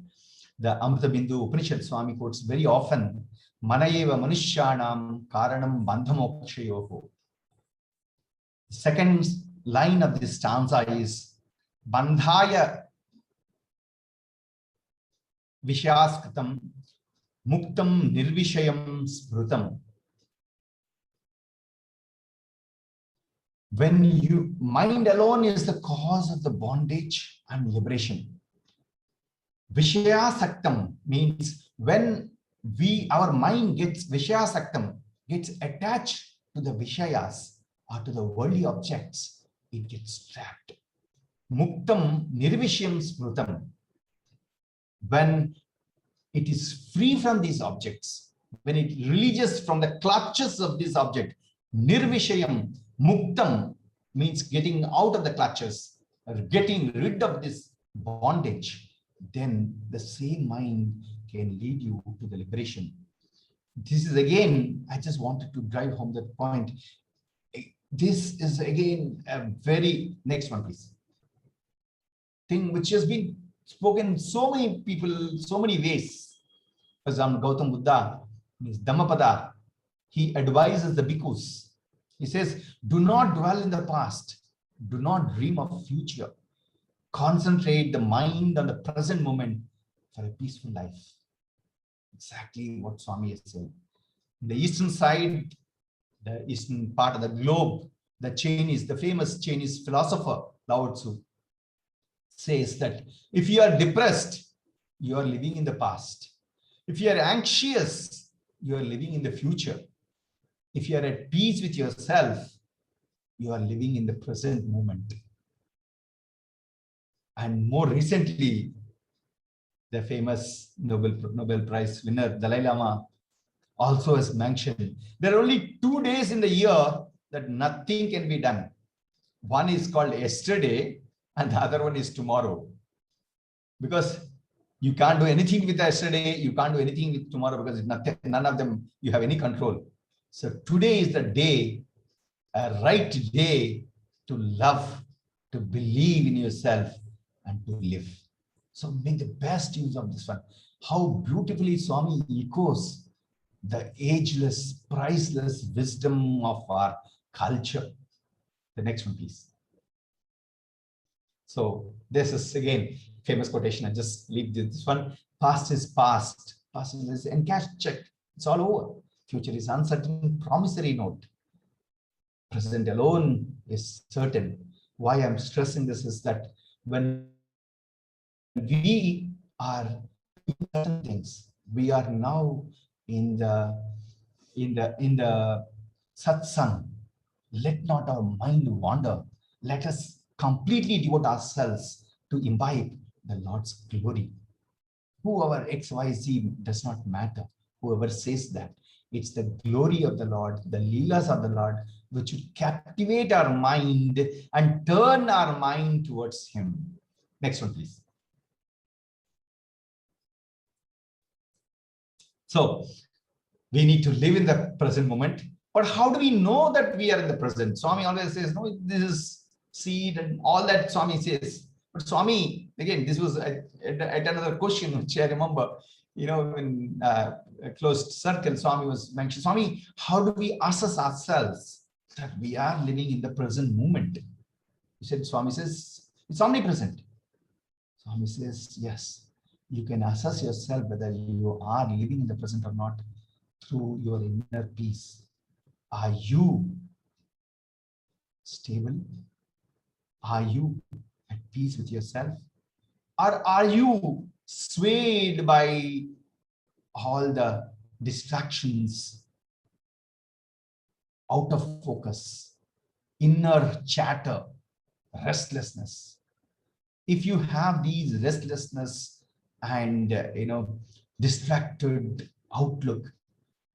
The Amrita Bindu Upanishad, Swami quotes very often Manayeva Manushyanam Karanam Bandhamokshayoho. The second line of this stanza is Bandhaya Vishyaskritam Muktam Nirvishayam Sprutam. When you mind alone is the cause of the bondage and liberation. Vishayasaktam means when our mind gets Vishayasaktam, gets attached to the Vishayas or to the worldly objects, it gets trapped. Muktam Nirvishyam Sprutam. When it is free from these objects, when it releases from the clutches of this object, Nirvishayam, Muktam means getting out of the clutches, or getting rid of this bondage, then the same mind can lead you to the liberation. This is again, I just wanted to drive home that point. This is again a very, next one please, thing which has been spoken so many people, so many ways. For example, Gautam Buddha, his Dhammapada, he advises the bhikkhus. He says, do not dwell in the past. Do not dream of future. Concentrate the mind on the present moment for a peaceful life. Exactly what Swami is saying. The eastern side, the eastern part of the globe, the famous Chinese philosopher, Lao Tzu, says that if you are depressed, you are living in the past. If you are anxious, you are living in the future. If you are at peace with yourself, you are living in the present moment. And more recently, the famous Nobel Prize winner, Dalai Lama, also has mentioned there are only 2 days in the year that nothing can be done. One is called yesterday and the other one is tomorrow. Because you can't do anything with yesterday, you can't do anything with tomorrow because none of them you have any control. So today is the day, a right day to love, to believe in yourself and to live. So make the best use of this one. How beautifully Swami echoes the ageless, priceless wisdom of our culture. The next one, please. So this is again famous quotation. I just leave this one. Past is past. Past is encashed, checked. It's all over. Future is uncertain, promissory note. Present alone is certain. Why I'm stressing this is that when we are in certain things, we are now in the satsang. Let not our mind wander. Let us completely devote ourselves to imbibe the Lord's glory. Whoever XYZ does not matter. Whoever says that, it's the glory of the Lord, the leelas of the Lord, which would captivate our mind and turn our mind towards Him. Next one, please. So we need to live in the present moment. But how do we know that we are in the present? Swami always says, no, this is seed and all that Swami says. But Swami, again, this was at another question, which I remember, in a closed circle, Swami was mentioned, Swami, how do we assess ourselves that we are living in the present moment? He said, Swami says, it's omnipresent. Swami says, yes, you can assess yourself whether you are living in the present or not through your inner peace. Are you stable? Are you at peace with yourself? Or are you swayed by all the distractions, out of focus, inner chatter, restlessness? If you have these restlessness and distracted outlook,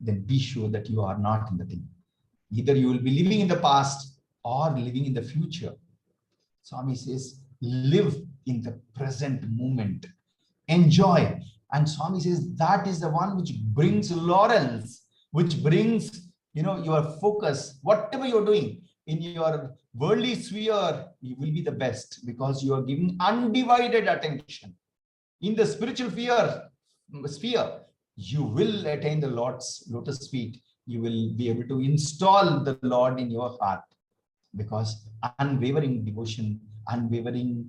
then be sure that you are not in the thing. Either you will be living in the past or living in the future. Swami says, live in the present moment. Enjoy. And Swami says, that is the one which brings laurels, which brings, your focus. Whatever you're doing in your worldly sphere, you will be the best because you are giving undivided attention. In the spiritual sphere, you will attain the Lord's lotus feet. You will be able to install the Lord in your heart, because unwavering devotion, unwavering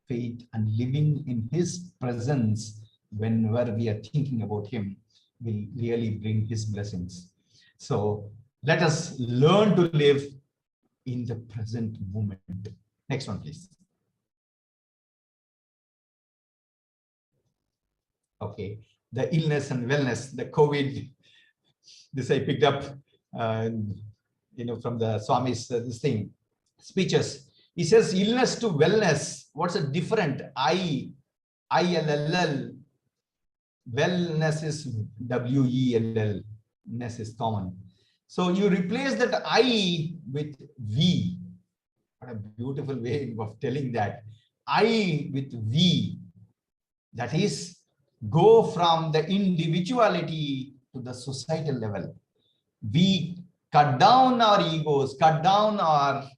faith, and living in his presence whenever we are thinking about him will really bring his blessings. So let us learn to live in the present moment. Next one, please. Okay, the illness and wellness, the COVID, this I picked up, uh, from the Swami's this thing, speeches. He says illness to wellness. What's a different? ILLL. Wellness is WELL. Ness is common. So you replace that I with we. What a beautiful way of telling that. I with we. That is, go from the individuality to the societal level. We cut down our egos, cut down our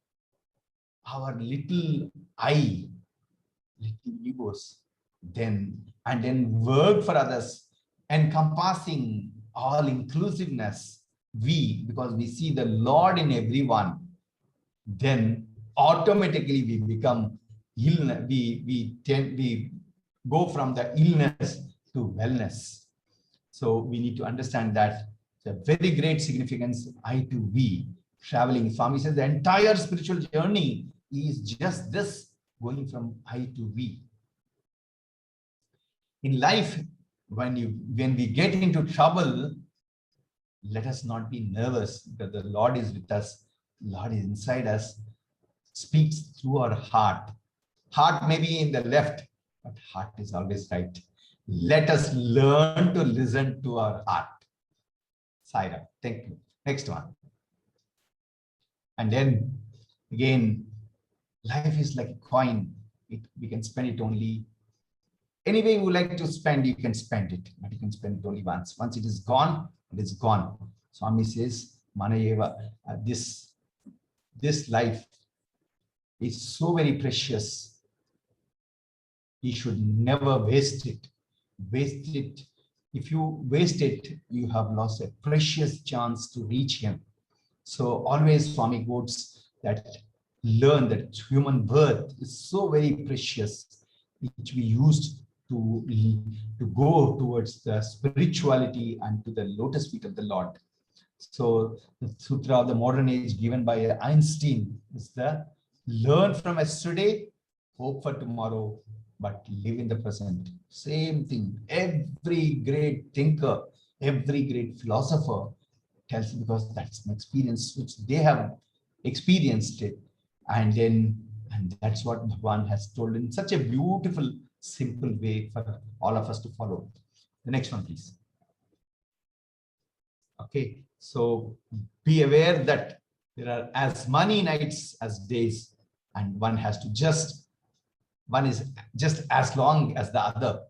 little I, little egos, and then work for others, encompassing all inclusiveness. We, because we see the Lord in everyone, then automatically we become illness. We go from the illness to wellness. So we need to understand that it's a very great significance, I to we, traveling. Swami says the entire spiritual journey is just this, going from I to we. In life, when we get into trouble, let us not be nervous, because the Lord is with us. Lord is inside us, speaks through our heart. Heart may be in the left, but heart is always right. Let us learn to listen to our heart. Saira, thank you. Next one. And then again, life is like a coin. We can spend it only any way you like to spend. You can spend it, but you can spend it only once. Once it is gone, it is gone. Swami says, Manayeva, this life is so very precious. You should never waste it. Waste it. If you waste it, you have lost a precious chance to reach him. So always Swami quotes that, learn that human birth is so very precious, which we used to go towards the spirituality and to the lotus feet of the Lord. So the sutra of the modern age given by Einstein is the learn from yesterday, hope for tomorrow, but live in the present. Same thing. Every great thinker, every great philosopher tells, because that's an experience which they have experienced it. And that's what Bhagavan has told in such a beautiful, simple way for all of us to follow. The next one, please. Okay, so be aware that there are as many nights as days, and one is just as long as the other.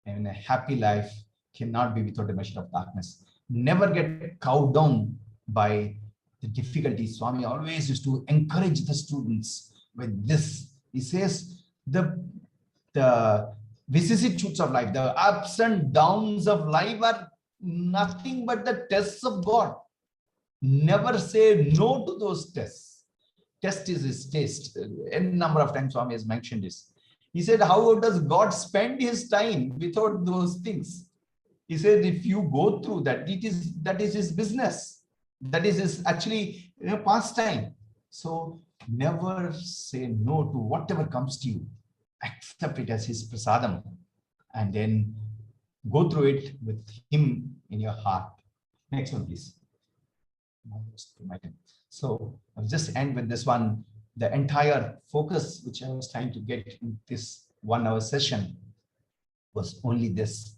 And a happy life cannot be without a measure of darkness. Never get cowed down by the difficulties. Swami always used to encourage the students with this. He says the vicissitudes of life, the ups and downs of life are nothing but the tests of God. Never say no to those tests. Test is his taste. A number of times Swami has mentioned this. He said, how does God spend his time without those things? He said, if you go through that, that is his business. That is his actually pastime. So never say no to whatever comes to you. Accept it as his prasadam, and then go through it with him in your heart. Next one, please. So I'll just end with this one. The entire focus which I was trying to get in this 1 hour session was only this.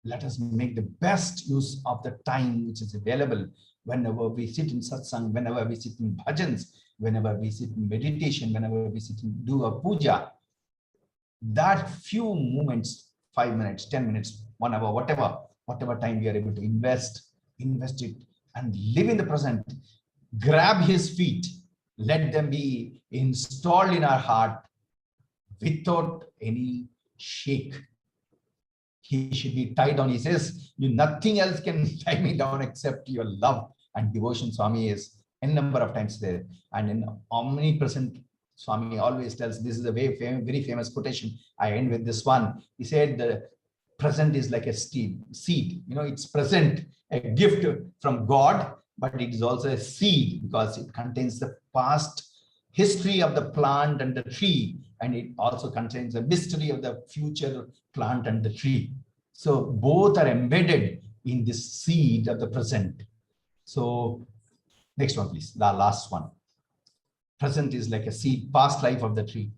Let us make the best use of the time which is available whenever we sit in satsang, whenever we sit in bhajans, whenever we sit in meditation, whenever we sit and do a puja. That few moments, 5 minutes, 10 minutes, 1 hour, whatever time we are able to invest it and live in the present. Grab his feet, let them be installed in our heart without any shake. he should be tied down. He says, nothing else can tie me down except your love and devotion. Swami is n number of times there. And in omnipresent, Swami always tells, this is a very famous quotation. I end with this one. He said, the present is like a seed. It's present, a gift from God, but it is also a seed because it contains the past history of the plant and the tree, and it also contains the mystery of the future plant and the tree. So both are embedded in this seed of the present. So next one, please, the last one. Present is like a seed, past life of the tree.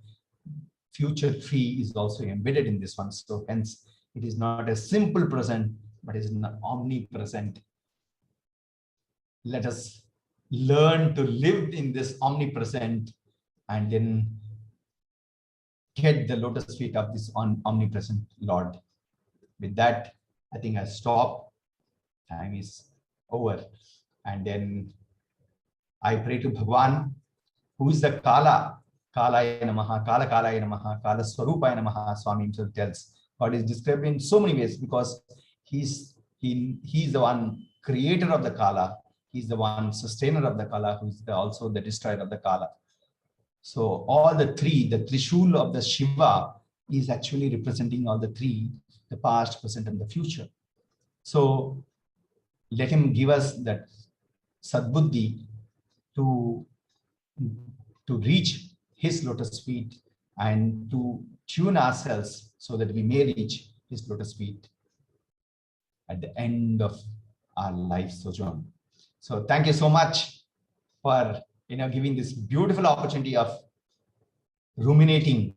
Future tree is also embedded in this one. So hence, it is not a simple present, but it is an omnipresent. Let us learn to live in this omnipresent and then get the lotus feet of this omnipresent Lord. With that, I think I stop. Time is over. And then I pray to Bhagwan, who is the Kala. Kalaya Namaha, Kalaya Namaha, Kala Swarupaya Namaha, Swami himself tells. God is described in so many ways because he's the one creator of the Kala. He's the one sustainer of the Kala, who is also the destroyer of the Kala. So all the three, the Trishul of the Shiva is actually representing all the three, the past, present, and the future. So let him give us that sadbuddhi to reach his lotus feet and to tune ourselves so that we may reach his lotus feet at the end of our life sojourn. So thank you so much for giving this beautiful opportunity of ruminating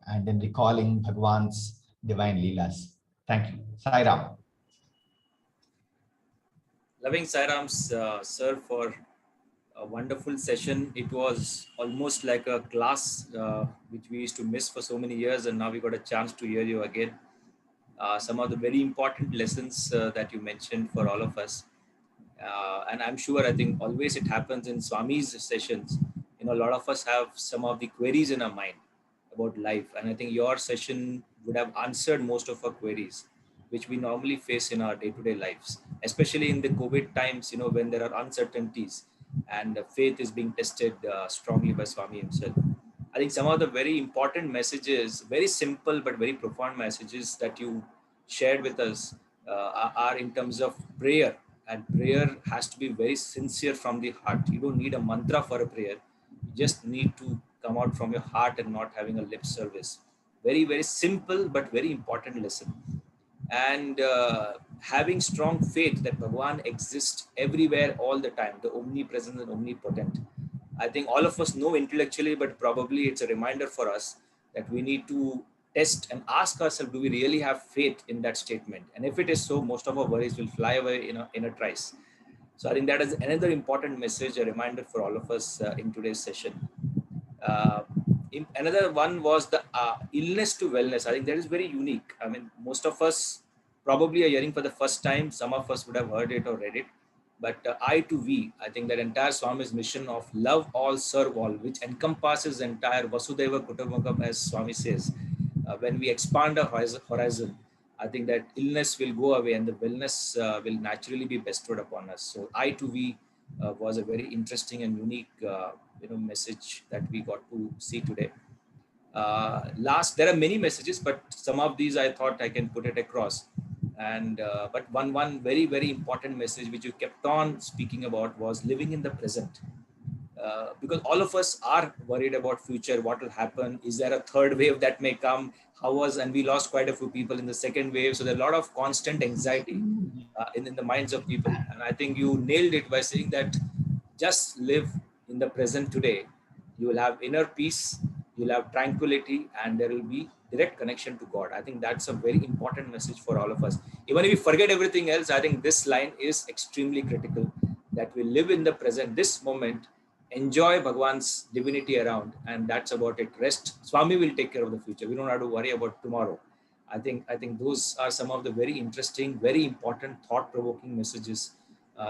and then recalling Bhagwan's divine Leelas. Thank you. Sai Ram. Loving Sai Ram's, sir, for a wonderful session. It was almost like a class which we used to miss for so many years, and now we got a chance to hear you again. Some of the very important lessons that you mentioned for all of us. And I'm sure, I think always it happens in Swami's sessions. A lot of us have some of the queries in our mind about life. And I think your session would have answered most of our queries, which we normally face in our day-to-day lives, especially in the COVID times, when there are uncertainties and faith is being tested strongly by Swami himself. I think some of the very important messages, very simple but very profound messages that you shared with us are in terms of prayer. And prayer has to be very sincere from the heart. You don't need a mantra for a prayer. You just need to come out from your heart and not having a lip service. Very, very simple but very important lesson. And having strong faith that Bhagwan exists everywhere all the time, the omnipresent and omnipotent. I think all of us know intellectually, but probably it's a reminder for us that we need to test and ask ourselves, do we really have faith in that statement? And if it is so, most of our worries will fly away in a trice. So I think that is another important message, a reminder for all of us in today's session. Another one was the illness to wellness. I think that is very unique. I mean, most of us probably are hearing for the first time. Some of us would have heard it or read it. But I to we, I think that entire Swami's mission of love all, serve all, which encompasses entire Vasudhaiva Kutumbakam, as Swami says. When we expand our horizon, I think that illness will go away and the wellness will naturally be bestowed upon us. So I to we was a very interesting and unique message that we got to see today. There are many messages, but some of these I thought I can put it across. And but one very, very important message which you kept on speaking about was living in the present. Because all of us are worried about future, what will happen, is there a third wave that may come, and we lost quite a few people in the second wave. So there are a lot of constant anxiety in the minds of people. And I think you nailed it by saying that just live in the present today. You will have inner peace, you'll have tranquility, and there will be direct connection to God. I think that's a very important message for all of us. Even if we forget everything else, I think this line is extremely critical, that we live in the present, this moment, enjoy Bhagwan's divinity around, and that's about it. Rest, Swami will take care of the future. We don't have to worry about tomorrow. I think those are some of the very interesting, very important, thought-provoking messages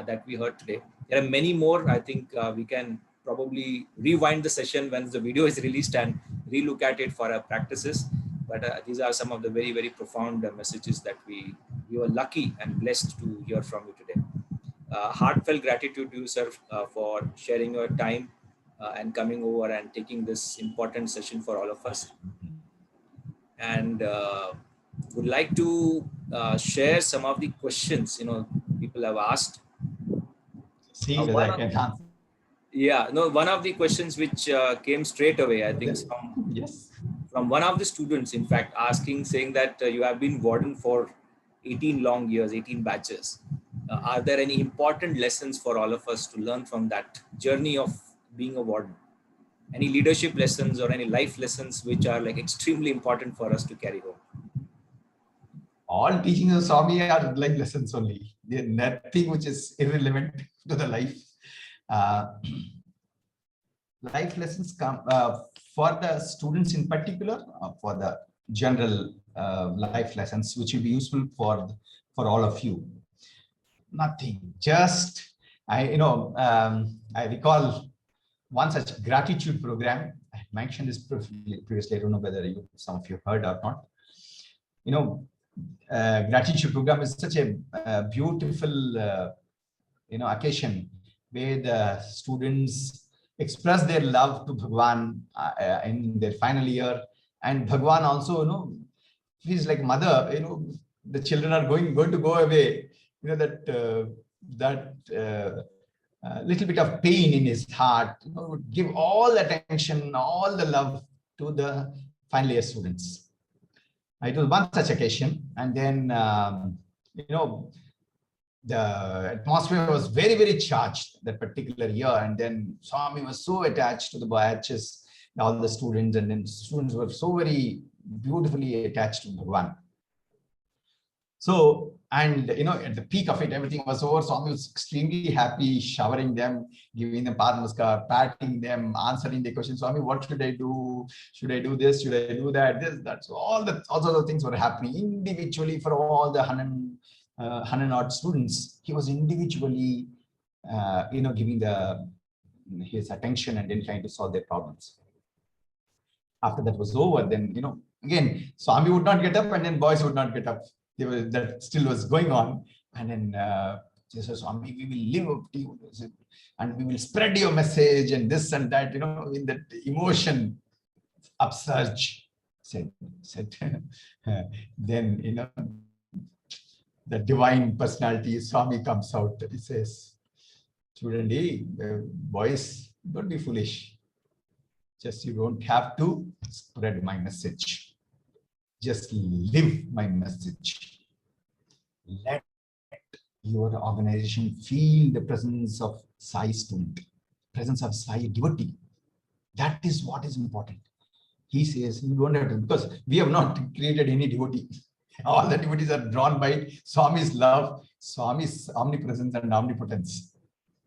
that we heard today. There are many more. I think we can probably rewind the session when the video is released and relook at it for our practices. but these are some of the very, very profound messages that we were lucky and blessed to hear from you today. Heartfelt gratitude to you, sir, for sharing your time and coming over and taking this important session for all of us. And would like to share some of the questions people have asked. See whether One I of, can answer. yeah, no, one of the questions which came straight away, I think, Yes. from one of the students, in fact, asking, saying that you have been warden for 18 long years, 18 batches. Are there any important lessons for all of us to learn from that journey of being a warden? Any leadership lessons or any life lessons which are like extremely important for us to carry home? All teachings of Swami are like lessons only. They're nothing which is irrelevant to the life. Uh, life lessons come for the students in particular, for the general life lessons, which will be useful for all of you. Nothing. Just I recall one such gratitude program. I mentioned this previously. I don't know whether some of you heard or not. Gratitude program is such a beautiful occasion where the students express their love to Bhagwan in their final year, and Bhagwan also feels like mother. The children are going to go away. That little bit of pain in his heart. Give all the attention, all the love to the final year students. It was one such occasion, and then the atmosphere was very, very charged that particular year, and then Swami was so attached to the batches, all the students, and then students were so very beautifully attached to Bhagwan. So, and at the peak of it, everything was over. Swami was extremely happy, showering them, giving them Padmaskar, patting them, answering the questions. Swami, what should I do? Should I do this? Should I do that? This, that. So all sorts of things were happening individually for all the 100 odd students. He was individually, giving his attention and then trying to solve their problems. After that was over, then again, Swami would not get up, and then boys would not get up. That still was going on, and then they said, Swami, we will live up to you, and we will spread your message, and this and that, in that emotion upsurge. Said, then the divine personality Swami comes out. He says, "Student, boys, don't be foolish. Just you don't have to spread my message. Just live my message. Let your organization feel the presence of Sai student, presence of Sai devotee. That is what is important." He says, you don't have to, because we have not created any devotee. All the devotees are drawn by Swami's love, Swami's omnipresence and omnipotence.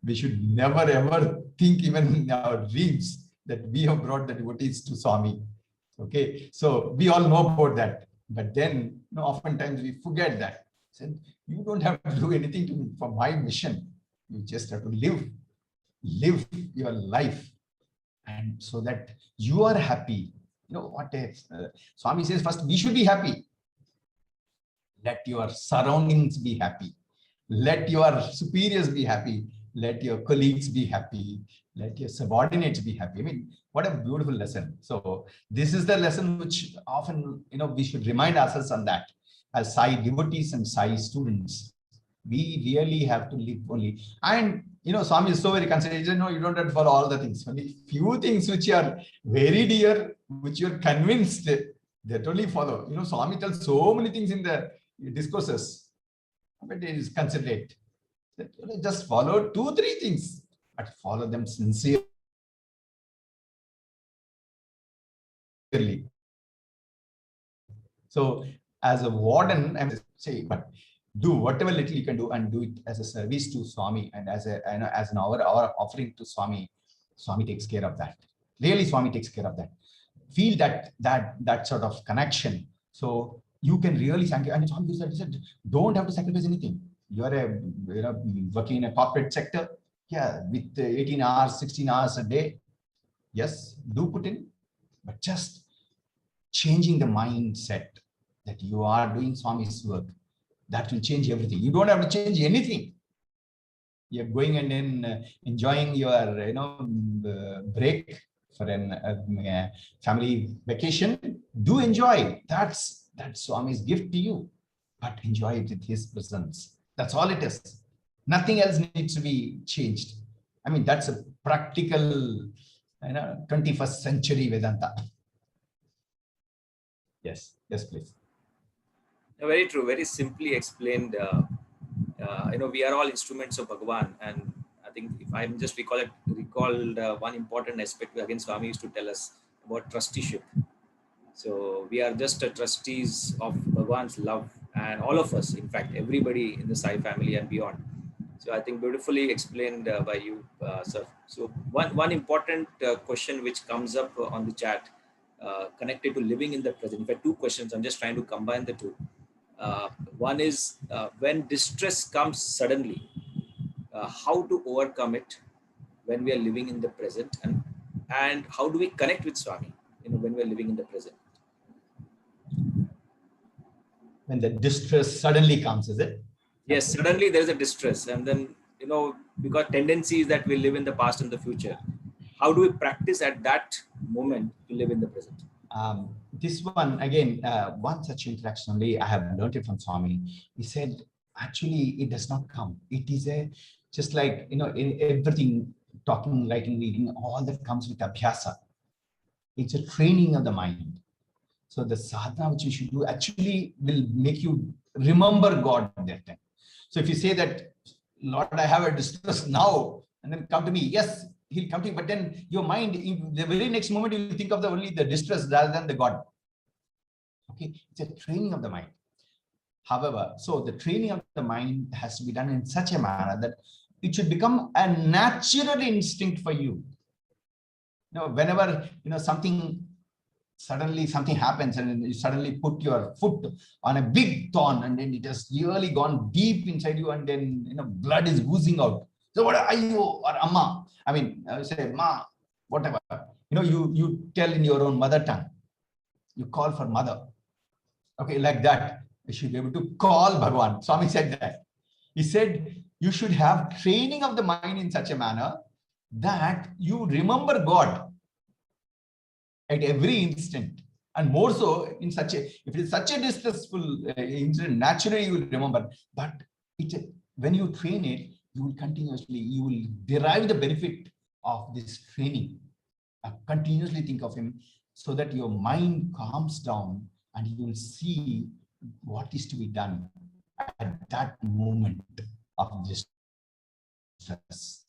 We should never ever think, even in our dreams, that we have brought the devotees to Swami. Okay, so we all know about that, but then oftentimes we forget that. So you don't have to do anything for my mission. You just have to live your life, and so that you are happy. Swami says, first we should be happy. Let your surroundings be happy. Let your superiors be happy. Let your colleagues be happy. Let your subordinates be happy. I mean, what a beautiful lesson. So this is the lesson which often, we should remind ourselves on that. As Sai devotees and Sai students, we really have to live only. And, Swami is so very considerate. You don't have to follow all the things. Only few things which are very dear, which you're convinced that only follow. Swami tells so many things in the discourses, but it is considerate. Just follow 2-3 things, but follow them sincerely. So as a warden, I'm saying, but do whatever little you can do, and do it as a service to Swami, and as an our offering to Swami. Swami takes care of that. Really, Swami takes care of that. Feel that sort of connection. So you can really sacrifice. And Swami said, don't have to sacrifice anything. You are working in a corporate sector, with 18 hours, 16 hours a day. Yes, do put in, but just changing the mindset that you are doing Swami's work, that will change everything. You don't have to change anything. You're going and then enjoying your break for a family vacation. Do enjoy. That's Swami's gift to you, but enjoy it with his presence. That's all it is. Nothing else needs to be changed. I mean, that's a practical 21st century Vedanta. Yes, please. Very true. Very simply explained. We are all instruments of Bhagavan, and I think if I'm just recalled one important aspect again, Swami used to tell us about trusteeship. So we are just trustees of Bhagavan's love, and all of us, in fact, everybody in the Sai family and beyond. So I think beautifully explained by you, sir. So one important question which comes up on the chat connected to living in the present. In fact, two questions. I'm just trying to combine the two. One is when distress comes suddenly, how to overcome it when we are living in the present, and how do we connect with Swami, when we are living in the present? When the distress suddenly comes, is it? Yes, suddenly there is a distress, and then because tendency is that we live in the past and the future. How do we practice at that moment to live in the present? This one again, one such interaction only I have learned it from Swami. He said, actually, it does not come. It is just like in everything, talking, writing, reading, all that comes with abhyasa. It's a training of the mind. So the sadhana which you should do actually will make you remember God at that time. So if you say that, Lord, I have a distress now, and then come to me, yes, he'll come to you, but then your mind, in the very next moment, you will think of only the distress rather than the God. Okay, it's a training of the mind. However, so the training of the mind has to be done in such a manner that it should become a natural instinct for you. Whenever suddenly something happens and you suddenly put your foot on a big thorn and then it has really gone deep inside you and then blood is oozing out. So what are you or amma? I mean, I say ma, whatever. You tell in your own mother tongue. You call for mother. Okay, like that. You should be able to call Bhagavan. Swami said that. He said you should have training of the mind in such a manner that you remember God at every instant, and more so if it is such a distressful incident, naturally you will remember. But when you train it, you will derive the benefit of this training. Continuously think of him so that your mind calms down and you will see what is to be done at that moment of distress.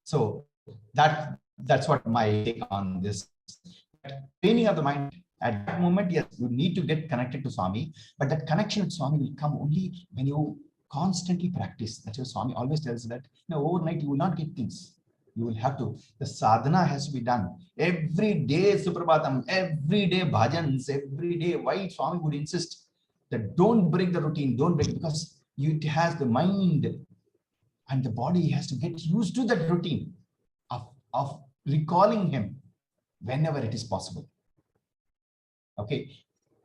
So that's what my take on this. Training of the mind at that moment, yes, you need to get connected to Swami, but that connection with Swami will come only when you constantly practice. That's why Swami always tells that overnight you will not get things. You will have to. The sadhana has to be done every day. Suprabhatam, every day bhajans, every day. Why Swami would insist that don't break the routine, don't break, because it has the mind and the body has to get used to that routine of recalling him whenever it is possible. Okay,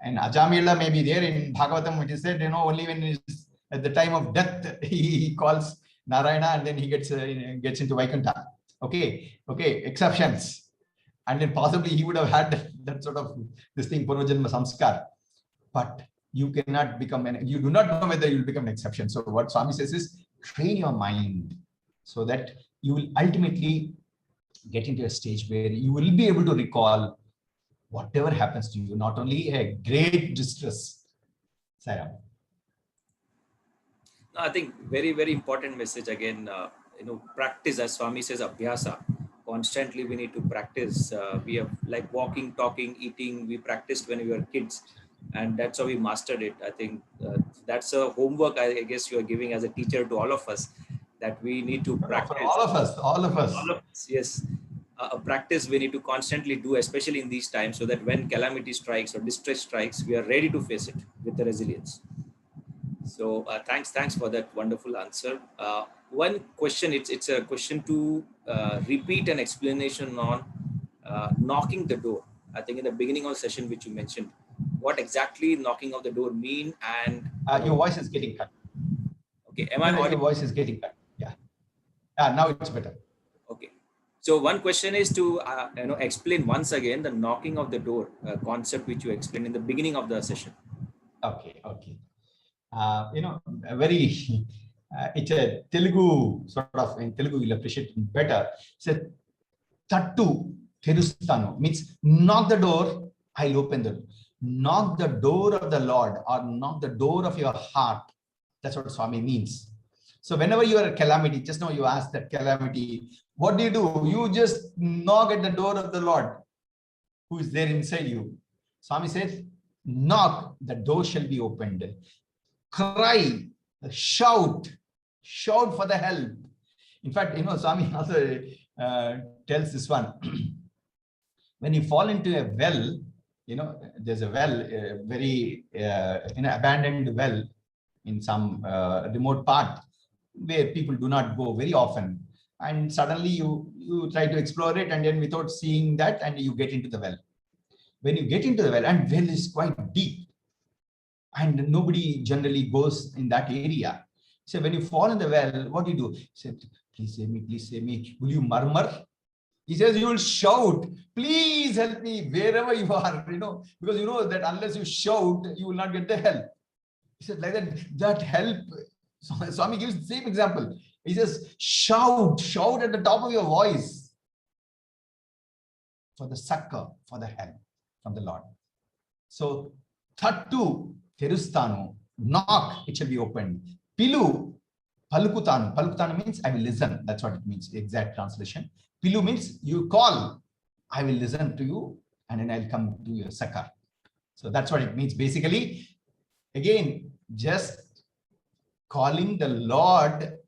and Ajamila may be there in Bhagavatam. It is said, only when it is at the time of death he calls Narayana and then he gets into Vaikuntha. Okay, exceptions, and then possibly he would have had that sort of this thing, Purvajanma Samskar. But you cannot become you do not know whether you will become an exception. So what Swami says is train your mind so that you will ultimately get into a stage where you will be able to recall whatever happens to you, not only a great distress. Sairam. I think very, very important message again. Practice, as Swami says, abhyasa. Constantly we need to practice. We have like walking, talking, eating. We practiced when we were kids, and that's how we mastered it. I think that's a homework I guess you are giving as a teacher to all of us, that we need to practice. For all of us. Yes. A practice we need to constantly do, especially in these times, so that when calamity strikes or distress strikes, we are ready to face it with the resilience. So thanks for that wonderful answer. One question, it's a question to repeat an explanation on knocking the door. I think in the beginning of the session, which you mentioned, what exactly knocking of the door mean, and Your voice is getting cut. okay, am No, I no, your audible? voice is getting cut. Yeah. Now it's better. Okay. So one question is to explain once again the knocking of the door concept which you explained in the beginning of the session. Okay, okay. A very, it's a Telugu sort of, in Telugu you'll appreciate it better. It's a tattu terustanu, means knock the door, I'll open the door. Knock the door of the Lord or knock the door of your heart. That's what Swami means. So whenever you are a calamity, just now you asked that calamity, what do? You just knock at the door of the Lord who is there inside you. Swami says, knock, the door shall be opened. Cry, shout, shout for the help. In fact, Swami also tells this one. When you fall into a well, there's a well, very abandoned well in some remote part where people do not go very often. And suddenly you try to explore it, and then without seeing that, and you get into the well. When you get into the well, and well is quite deep, and nobody generally goes in that area. So when you fall in the well, what do you do? He said, please save me, please save me. Will you murmur? He says, you will shout, please help me wherever you are, because you know that unless you shout, you will not get the help. He said, like that help. Swami gives the same example. He says, shout at the top of your voice for the succor, for the help from the Lord. So, tattu terustanu, knock, it shall be opened. Pilu, palukutanu. Palukutanu means I will listen. That's what it means, exact translation. Pilu means you call, I will listen to you, and then I'll come to your succor. So that's what it means. Basically, again, just calling the Lord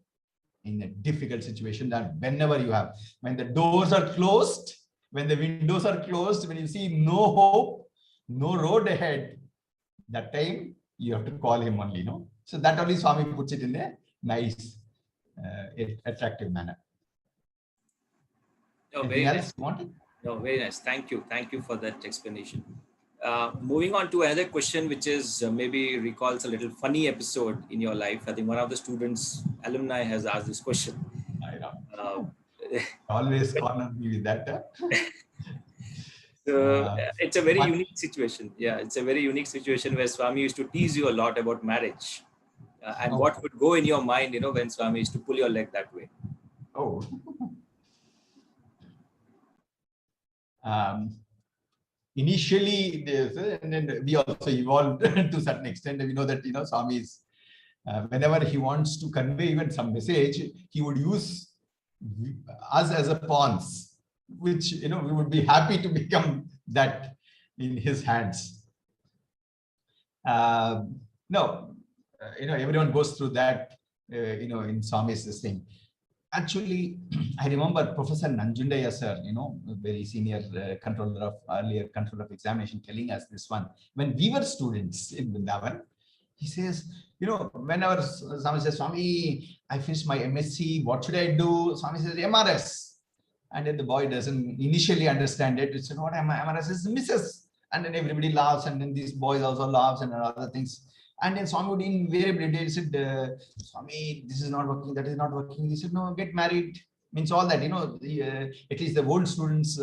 in a difficult situation, that whenever you have, when the doors are closed, when the windows are closed, when you see no hope, no road ahead, that time you have to call him only, So that only Swami puts it in a nice, attractive manner. Oh, Anything very else nice. you wanted? No, very nice. Thank you. Thank you for that explanation. Moving on to another question, which is maybe recalls a little funny episode in your life. I think one of the students, alumni, has asked this question. I know. Uh, Always corner me with that. So it's a very But unique situation. Yeah, it's a very unique situation where Swami used to tease you a lot about marriage. And what would go in your mind, when Swami used to pull your leg that way? Oh. Initially, and then we also evolved to a certain extent. We know that, Swami's, whenever he wants to convey even some message, he would use us as a pawns, which, we would be happy to become that in his hands. No, everyone goes through that, in Swami's this thing. Actually, I remember Professor Nanjundaya sir, very senior earlier controller of examination, telling us this one. When we were students in Vrindavan, he says, whenever someone says, Swami, I finished my MSc, what should I do? Swami says, MRS. And then the boy doesn't initially understand it. It's what MRS is, Mrs. And then everybody laughs, and then these boys also laughs and other things. And then Swami would invariably said, Swami, this is not working, that is not working. He said, no, get married. Means all that, at least the old students,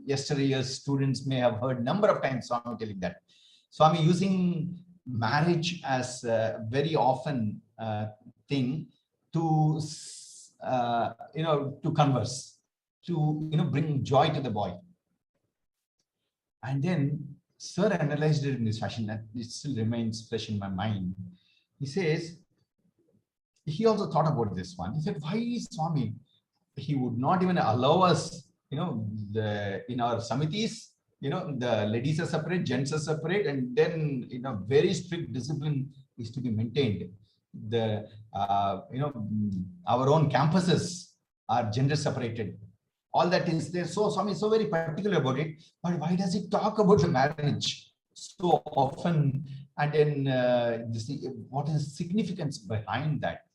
yesterday's students may have heard number of times Swami telling that. Swami using marriage as a very often thing to, to converse, to, bring joy to the boy. And then Sir analyzed it in this fashion, that it still remains fresh in my mind. He says, he also thought about this one. He said, why Swami, he would not even allow us, in our samitis, the ladies are separate, gents are separate, and then, very strict discipline is to be maintained. The, our own campuses are gender separated. All that is there. So Swami is so very particular about it. But why does he talk about the marriage so often? And then what is the significance behind that?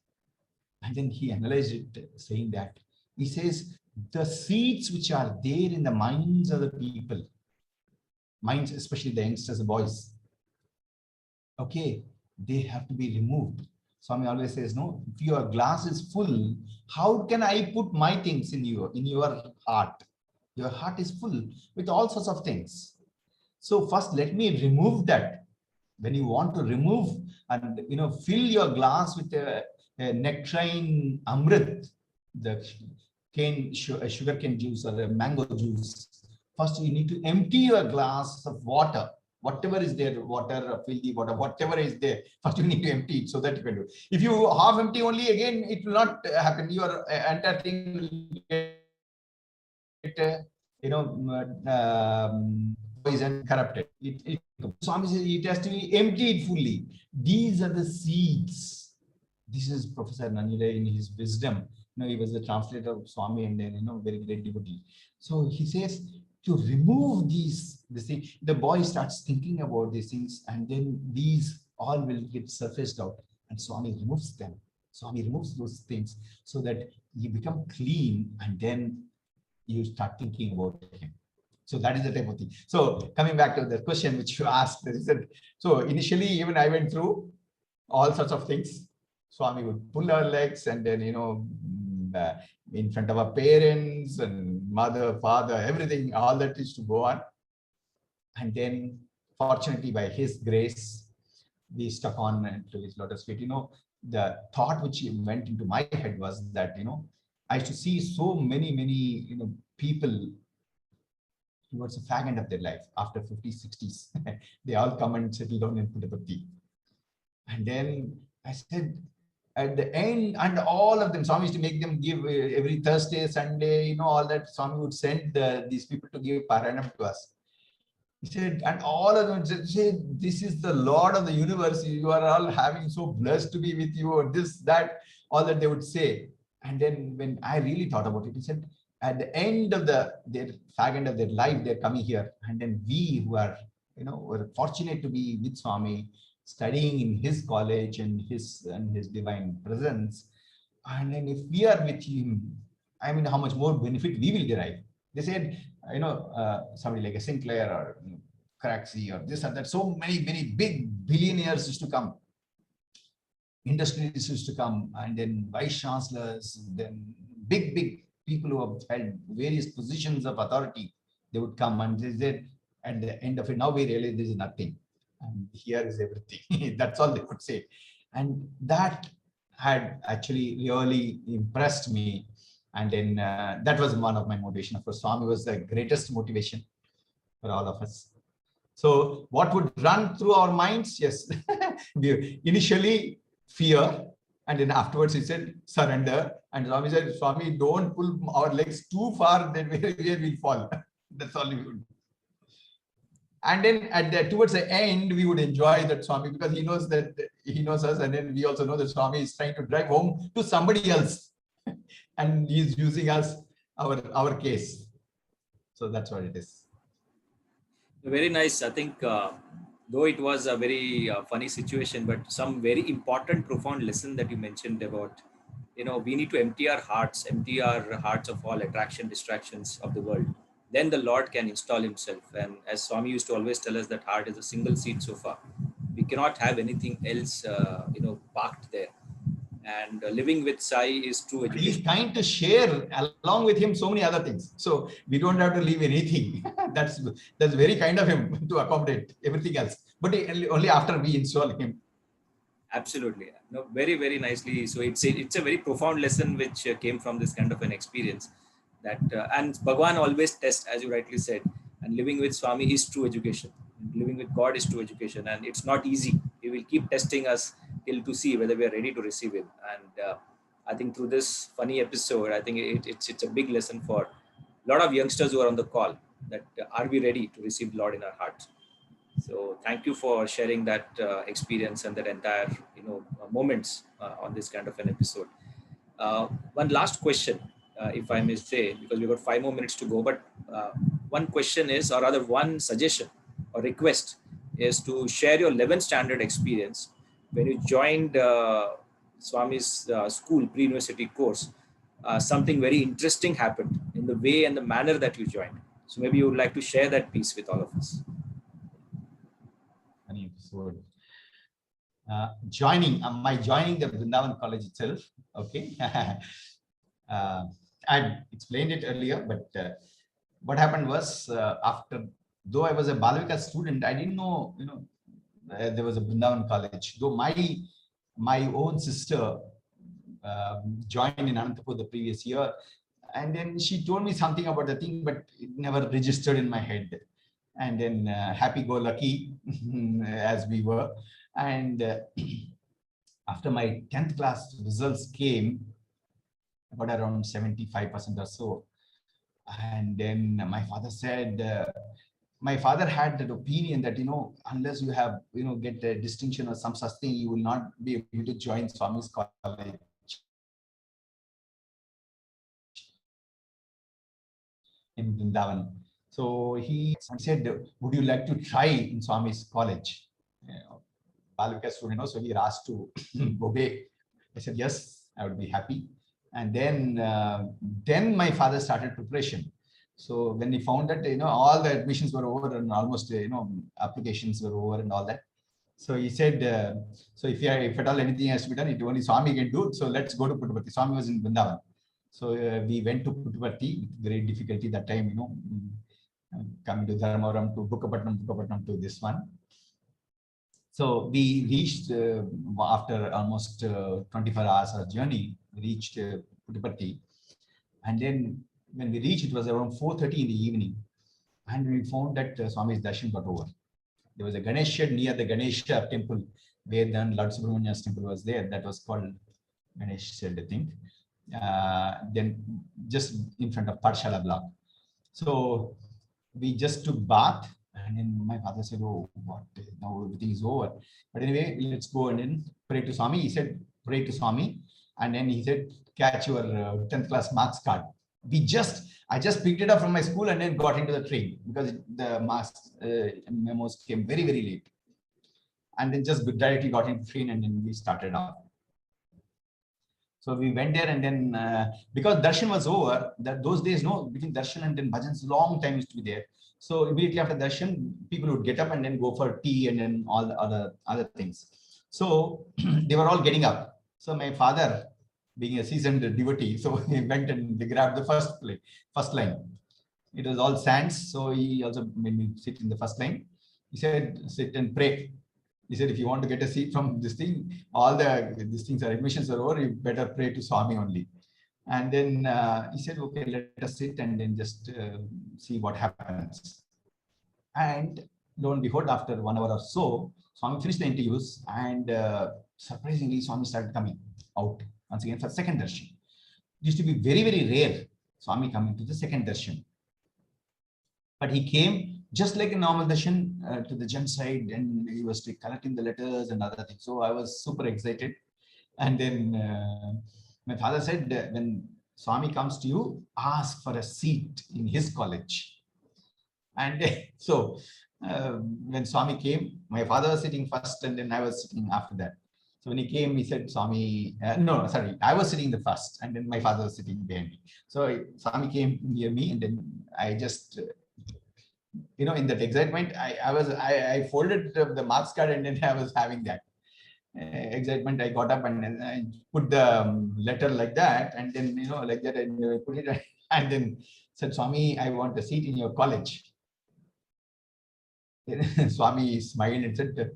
And then he analyzed it, saying that, he says, the seeds which are there in the minds of the people, minds, especially the youngsters, the boys. Okay, they have to be removed. Swami always says, no, if your glass is full, how can I put my things in your heart? Your heart is full with all sorts of things. So first, let me remove that. When you want to remove and fill your glass with a nectarine amrit, the sugar cane juice or a mango juice, first you need to empty your glass of water. Whatever is there, water, filthy water, whatever is there, first you need to empty it so that you can do it. If you half empty only, again, it will not happen. Your entire thing will get, poison, corrupted. Swami says it has to be emptied fully. These are the seeds. This is Professor Nanile in his wisdom. He was the translator of Swami and then, very great devotee. So he says to remove these, the boy starts thinking about these things, and then these all will get surfaced out, and Swami removes them. Swami removes those things so that you become clean, and then you start thinking about him. So that is the type of thing. So coming back to the question which you asked, so initially even I went through all sorts of things. Swami would pull our legs, and then, in front of our parents and mother, father, everything, all that is to go on. And then fortunately by his grace, we stuck on to his lotus feet. The thought which went into my head was that, I used to see so many, people towards the fag end of their life after 50s, 60s. They all come and settle down in Puttaparthi. And then I said, at the end, and all of them, Swami used to make them give every Thursday, Sunday, all that. Swami would send these people to give Paranam to us. He said, and all of them said, this is the Lord of the universe. You are all having so blessed to be with you, or this, that, all that they would say. And then when I really thought about it, he said, at the end of their fag end of their life, they're coming here. And then we who are, were fortunate to be with Swami, studying in his college and his divine presence. And then if we are with him, I mean, how much more benefit we will derive. They said, somebody like a Sinclair or Craxi or this and that, so many big billionaires used to come. Industries used to come, and then vice chancellors, then big people who have held various positions of authority, they would come, and they said, at the end of it, now we realize there is nothing, and here is everything. That's all they would say. And that had actually really impressed me. And then that was one of my motivation. Of course, Swami was the greatest motivation for all of us. So what would run through our minds? Yes, initially fear, and then afterwards he said surrender. And Swami said, Swami, don't pull our legs too far, then where we'll fall. That's all we would. And then towards the end, we would enjoy that Swami, because he knows that he knows us, and then we also know that Swami is trying to drive home to somebody else, and he's using us, our case. So that's what it is. Very nice. I think though it was a very funny situation, but some very important, profound lesson that you mentioned about, we need to empty our hearts of all attraction, distractions of the world. Then the Lord can install himself. And as Swami used to always tell us, that heart is a single seat sofa. We cannot have anything else, parked there. And living with Sai is true education. He's trying to share along with him so many other things. So we don't have to leave anything. That's very kind of him to accommodate everything else. But only after we install him. Absolutely. No, very, very nicely. So it's a very profound lesson which came from this kind of an experience. That and Bhagwan always tests, as you rightly said. And living with Swami is true education. Living with God is true education, and it's not easy. He will keep testing us till to see whether we are ready to receive him. And I think through this funny episode, I think it's a big lesson for a lot of youngsters who are on the call. That are we ready to receive the Lord in our hearts? So thank you for sharing that experience and that entire moments on this kind of an episode. One last question, if I may say, because we've got 5 more minutes to go. But one question is, or rather one suggestion or request is to share your 11th standard experience when you joined Swami's school pre-university course. Something very interesting happened in the way and the manner that you joined. So maybe you would like to share that piece with all of us. funny episode. Joining the Vrindavan College itself. Okay. I explained it earlier, but what happened was though I was a Balavika student, I didn't know, there was a Vrindavan College. Though my own sister joined in Anantapur the previous year, and then she told me something about the thing, but it never registered in my head. And then happy-go-lucky as we were, and after my 10th class results came, about around 75% or so, and then my father said, my father had that opinion that, unless you have, get a distinction or some such thing, you will not be able to join Swami's college in Vrindavan. So he said, would you like to try in Swami's college? Balavika student, so we are asked to obey. I said, yes, I would be happy. And then my father started preparation. So when he found that, all the admissions were over and almost, applications were over and all that. So he said, so if at all anything has to be done, it only Swami can do. So let's go to Puttaparthi. Swami was in Vrindavan. So we went to Puttaparthi with great difficulty that time, coming to Dharmavaram to Bukkapatnam to this one. So we reached, after almost 24 hours of journey, we reached Puttaparthi. And then when we reached, it was around 4:30 in the evening. And we found that Swami's darshan got over. There was a Ganesh shed near the Ganesha temple, where then Lord Subramania's temple was there. That was called Ganesh shed, I think. Then just in front of Pathshala block. So we just took bath. And then my father said, oh, what? Now everything is over. But anyway, let's go and then pray to Swami. He said, pray to Swami. And then he said, catch your 10th class marks card. I just picked it up from my school and then got into the train because the marks memos came very, very late. And then just directly got into the train and then we started off. So we went there and then, because darshan was over, those days, between darshan and then bhajans, long time used to be there. So immediately after darshan, people would get up and then go for tea and then all the other things. So they were all getting up. So my father, being a seasoned devotee, so he went and they grabbed the first line. It was all sands. So he also made me sit in the first line. He said, sit and pray. He said, if you want to get a seat from this thing, these things are admissions are over, you better pray to Swami only. And then he said, okay, let us sit and then just see what happens. And lo and behold, after 1 hour or so, Swami finished the interviews and surprisingly, Swami started coming out once again for second darshan. It used to be very, very rare, Swami coming to the second darshan. But he came just like a normal darshan to the gem side, and he was collecting the letters and other things. So I was super excited. And then my father said, when Swami comes to you, ask for a seat in his college. And so when Swami came, my father was sitting first and then I was sitting after that. So when he came, he said, Swami, I was sitting the first and then my father was sitting behind me. So Swami came near me and then I just, in that excitement, I folded the marks card and then I was having that excitement. I got up and then I put the letter like that and then, like that, and I put it and then said, Swami, I want a seat in your college. Swami smiled and said,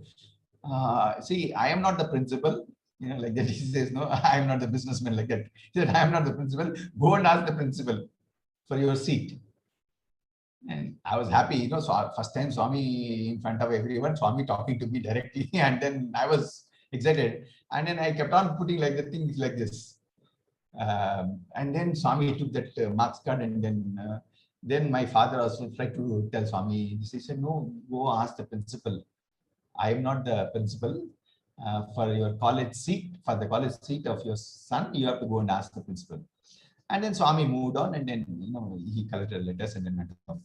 see, I am not the principal, like that. He says, no, I am not the businessman, like that. He said, I am not the principal. Go and ask the principal for your seat. And I was happy, so first time Swami in front of everyone, Swami talking to me directly. And then I was excited. And then I kept on putting like the things like this. And then Swami took that marks card and then my father also tried to tell Swami, he said, no, go ask the principal. I am not the principal. For your college seat, for the college seat of your son, you have to go and ask the principal. And then Swami moved on and then, he collected letters and then went off.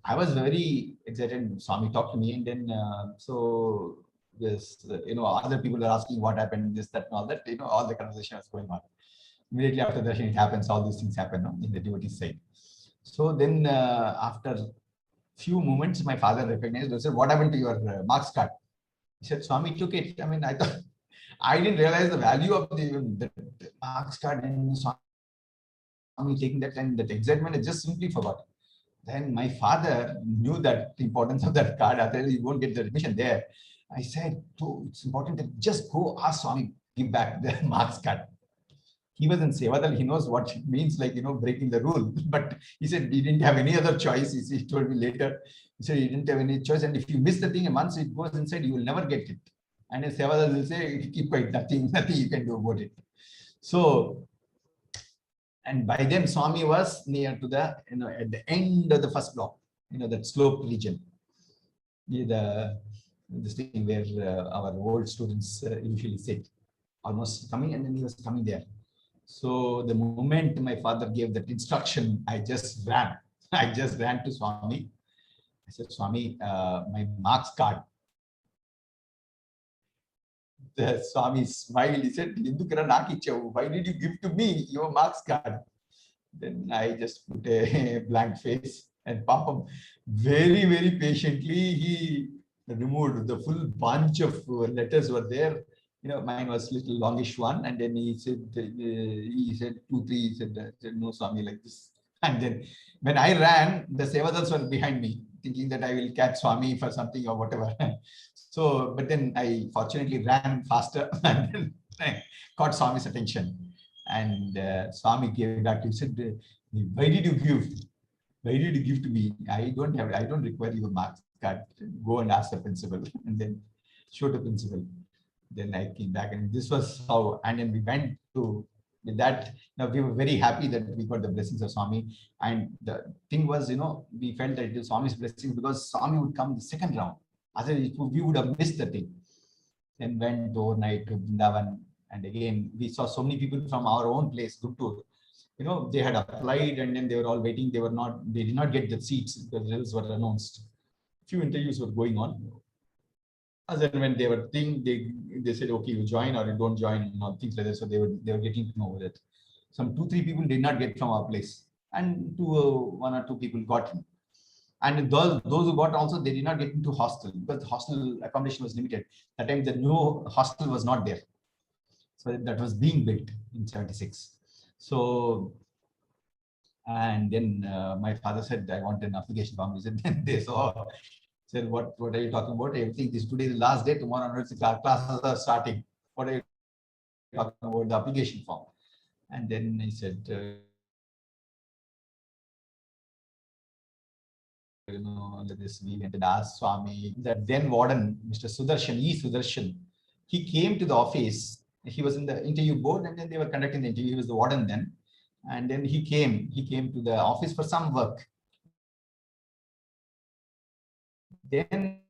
I was very excited. Swami talked to me and then, so yes, other people are asking what happened, this, that, and all that, all the conversation was going on. Immediately after that, it happens, all these things happen in the devotee side. So then after few moments, my father recognized and said, what happened to your marks card? He said, Swami took it. I mean, I thought, I didn't realize the value of the marks card and Swami taking that, and that excitement I just simply forgot. Then my father knew that the importance of that card, otherwise you won't get the admission there. I said, oh, it's important to just go ask Swami, give back the marks card. He was in Sevadal, he knows what it means, like, breaking the rule. But he said he didn't have any other choice. He told me later, he said he didn't have any choice. And if you miss the thing, and once it goes inside, you will never get it. And in Sevadal, will say, keep quiet, nothing you can do about it. So, and by then Swami was near to the, at the end of the first block, that slope region. This thing where our old students usually sit, almost coming, and then he was coming there. So the moment my father gave that instruction, I just ran. I just ran to Swami. I said, Swami, my marks card. The Swami smiled. He said, why did you give to me your marks card? Then I just put a blank face, and Papa very, very patiently, he removed the full bunch of letters were there. Mine was little longish one, and then he said 2, 3. He said no, Swami, like this. And then when I ran, the Sevadals were behind me, thinking that I will catch Swami for something or whatever. So, but then I fortunately ran faster and then I caught Swami's attention. And Swami gave back. He said, why did you give? Why did you give to me? I don't require your marks card. Go and ask the principal. And then show the principal. Then I came back, and this was how, and then we went to, with that, now we were very happy that we got the blessings of Swami. And the thing was, we felt that it was Swami's blessings because Swami would come the second round. Otherwise, we would have missed the thing. Then went overnight to Vrindavan. And again, we saw so many people from our own place, Guttur. They had applied, and then they were all waiting. They did not get the seats because the results were announced. Few interviews were going on. As and when they were they said, okay, you join or you don't join, things like that. So they were getting to know that. Some 2, 3 people did not get from our place, and 1 or 2 people got in. And those who got also, they did not get into hostel because the hostel accommodation was limited. That time the new hostel was not there. So that was being built in 76. So, and then my father said, I want an application form. He said, then they said, what are you talking about? Everything, today is the last day, tomorrow onwards classes are starting. What are you talking about? The application form. And then he said, let this we went and asked Swami. That then warden, Mr. Sudarshan, he came to the office. He was in the interview board, and then they were conducting the interview. He was the warden then. And then he came to the office for some work. Then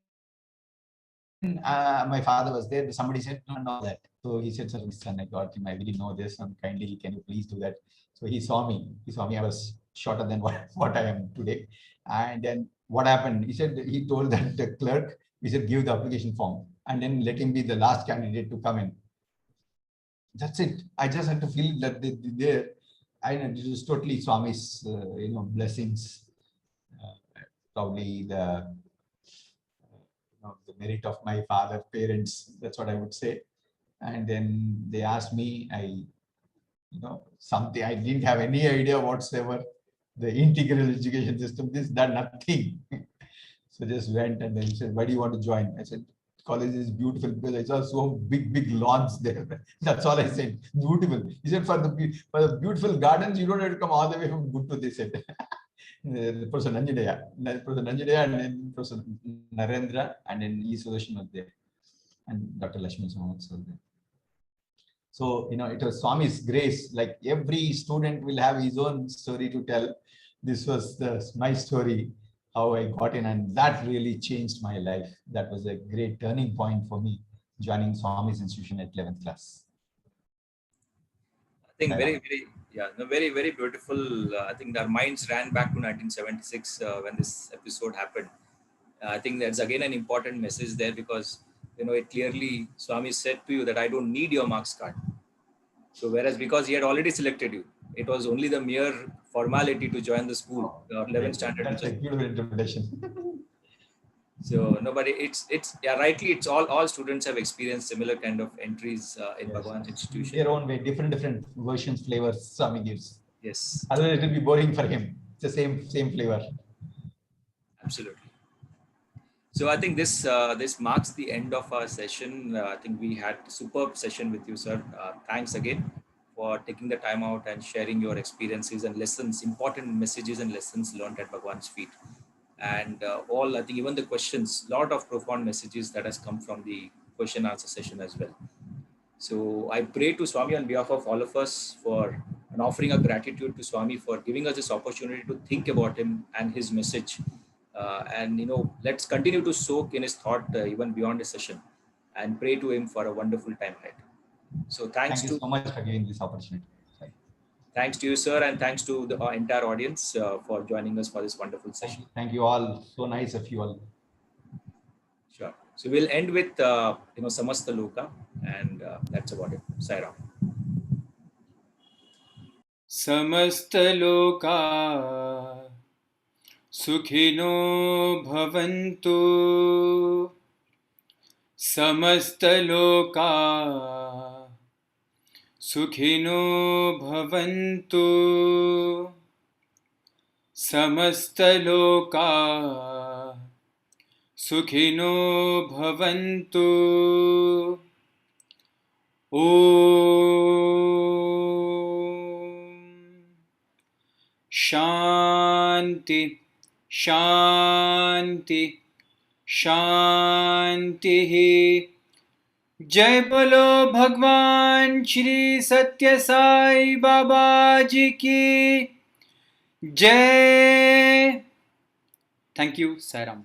my father was there. Somebody said, no, know that. So he said, son, I got him. I really know this. And kindly, can you please do that? So he saw me. I was shorter than what I am today. And then what happened? He said, he told that the clerk, he said, give the application form and then let him be the last candidate to come in. That's it. I just had to feel that there. I know it was totally Swami's, blessings. Probably the merit of my father, parents. That's what I would say. And then they asked me, something I didn't have any idea whatsoever. The integral education system, this, that, nothing. So just went, and then he said, why do you want to join? I said, college is beautiful because I saw so big lawns there. That's all I said. Beautiful. He said, for the beautiful gardens, you don't have to come all the way from Guttur, they said. Professor Nanjadaya, and then Professor Narendra, and then E. Sudarshan was there, and Dr. Lakshmi was there. So, it was Swami's grace. Like every student will have his own story to tell. This was my story, how I got in, and that really changed my life. That was a great turning point for me, joining Swami's institution at 11th class. I think very, very beautiful. I think our minds ran back to 1976 when this episode happened. I think that's again an important message there because, it clearly Swami said to you that I don't need your marks card. So whereas because he had already selected you, it was only the mere formality to join the school, 11th standard. That's a beautiful interpretation. So nobody, it's yeah, rightly, it's all students have experienced similar kind of entries in Yes. Bhagwan's institution. Their own way, different versions, flavors Swami gives. Yes, Otherwise, it will be boring for him. It's the same flavor. absolutely. So I think this marks the end of our session. I think we had a superb session with you, sir. Thanks again for taking the time out and sharing your experiences and lessons, important messages and lessons learned at Bhagwan's feet. And all, I think even the questions, lot of profound messages that has come from the question answer session as well. So I pray to Swami on behalf of all of us for an offering of gratitude to Swami for giving us this opportunity to think about him and his message. And let's continue to soak in his thought even beyond the session, and pray to him for a wonderful time ahead. So Thank you so much for giving this opportunity. thanks to you, sir, and thanks to the entire audience for joining us for this wonderful session. Thank you all. So nice of you all. Sure. So we'll end with Samasta Loka, and that's about it. Sai Ram. समस्तलोका सुखिनो भवन्तु समस्तलोका सुखिनो भवन्तु समस्तलोका सुखिनो भवन्तु ॐ शांति शांति शांति। जय बोलो भगवान श्री सत्य साई बाबा जी की जय। Thank you Sairam.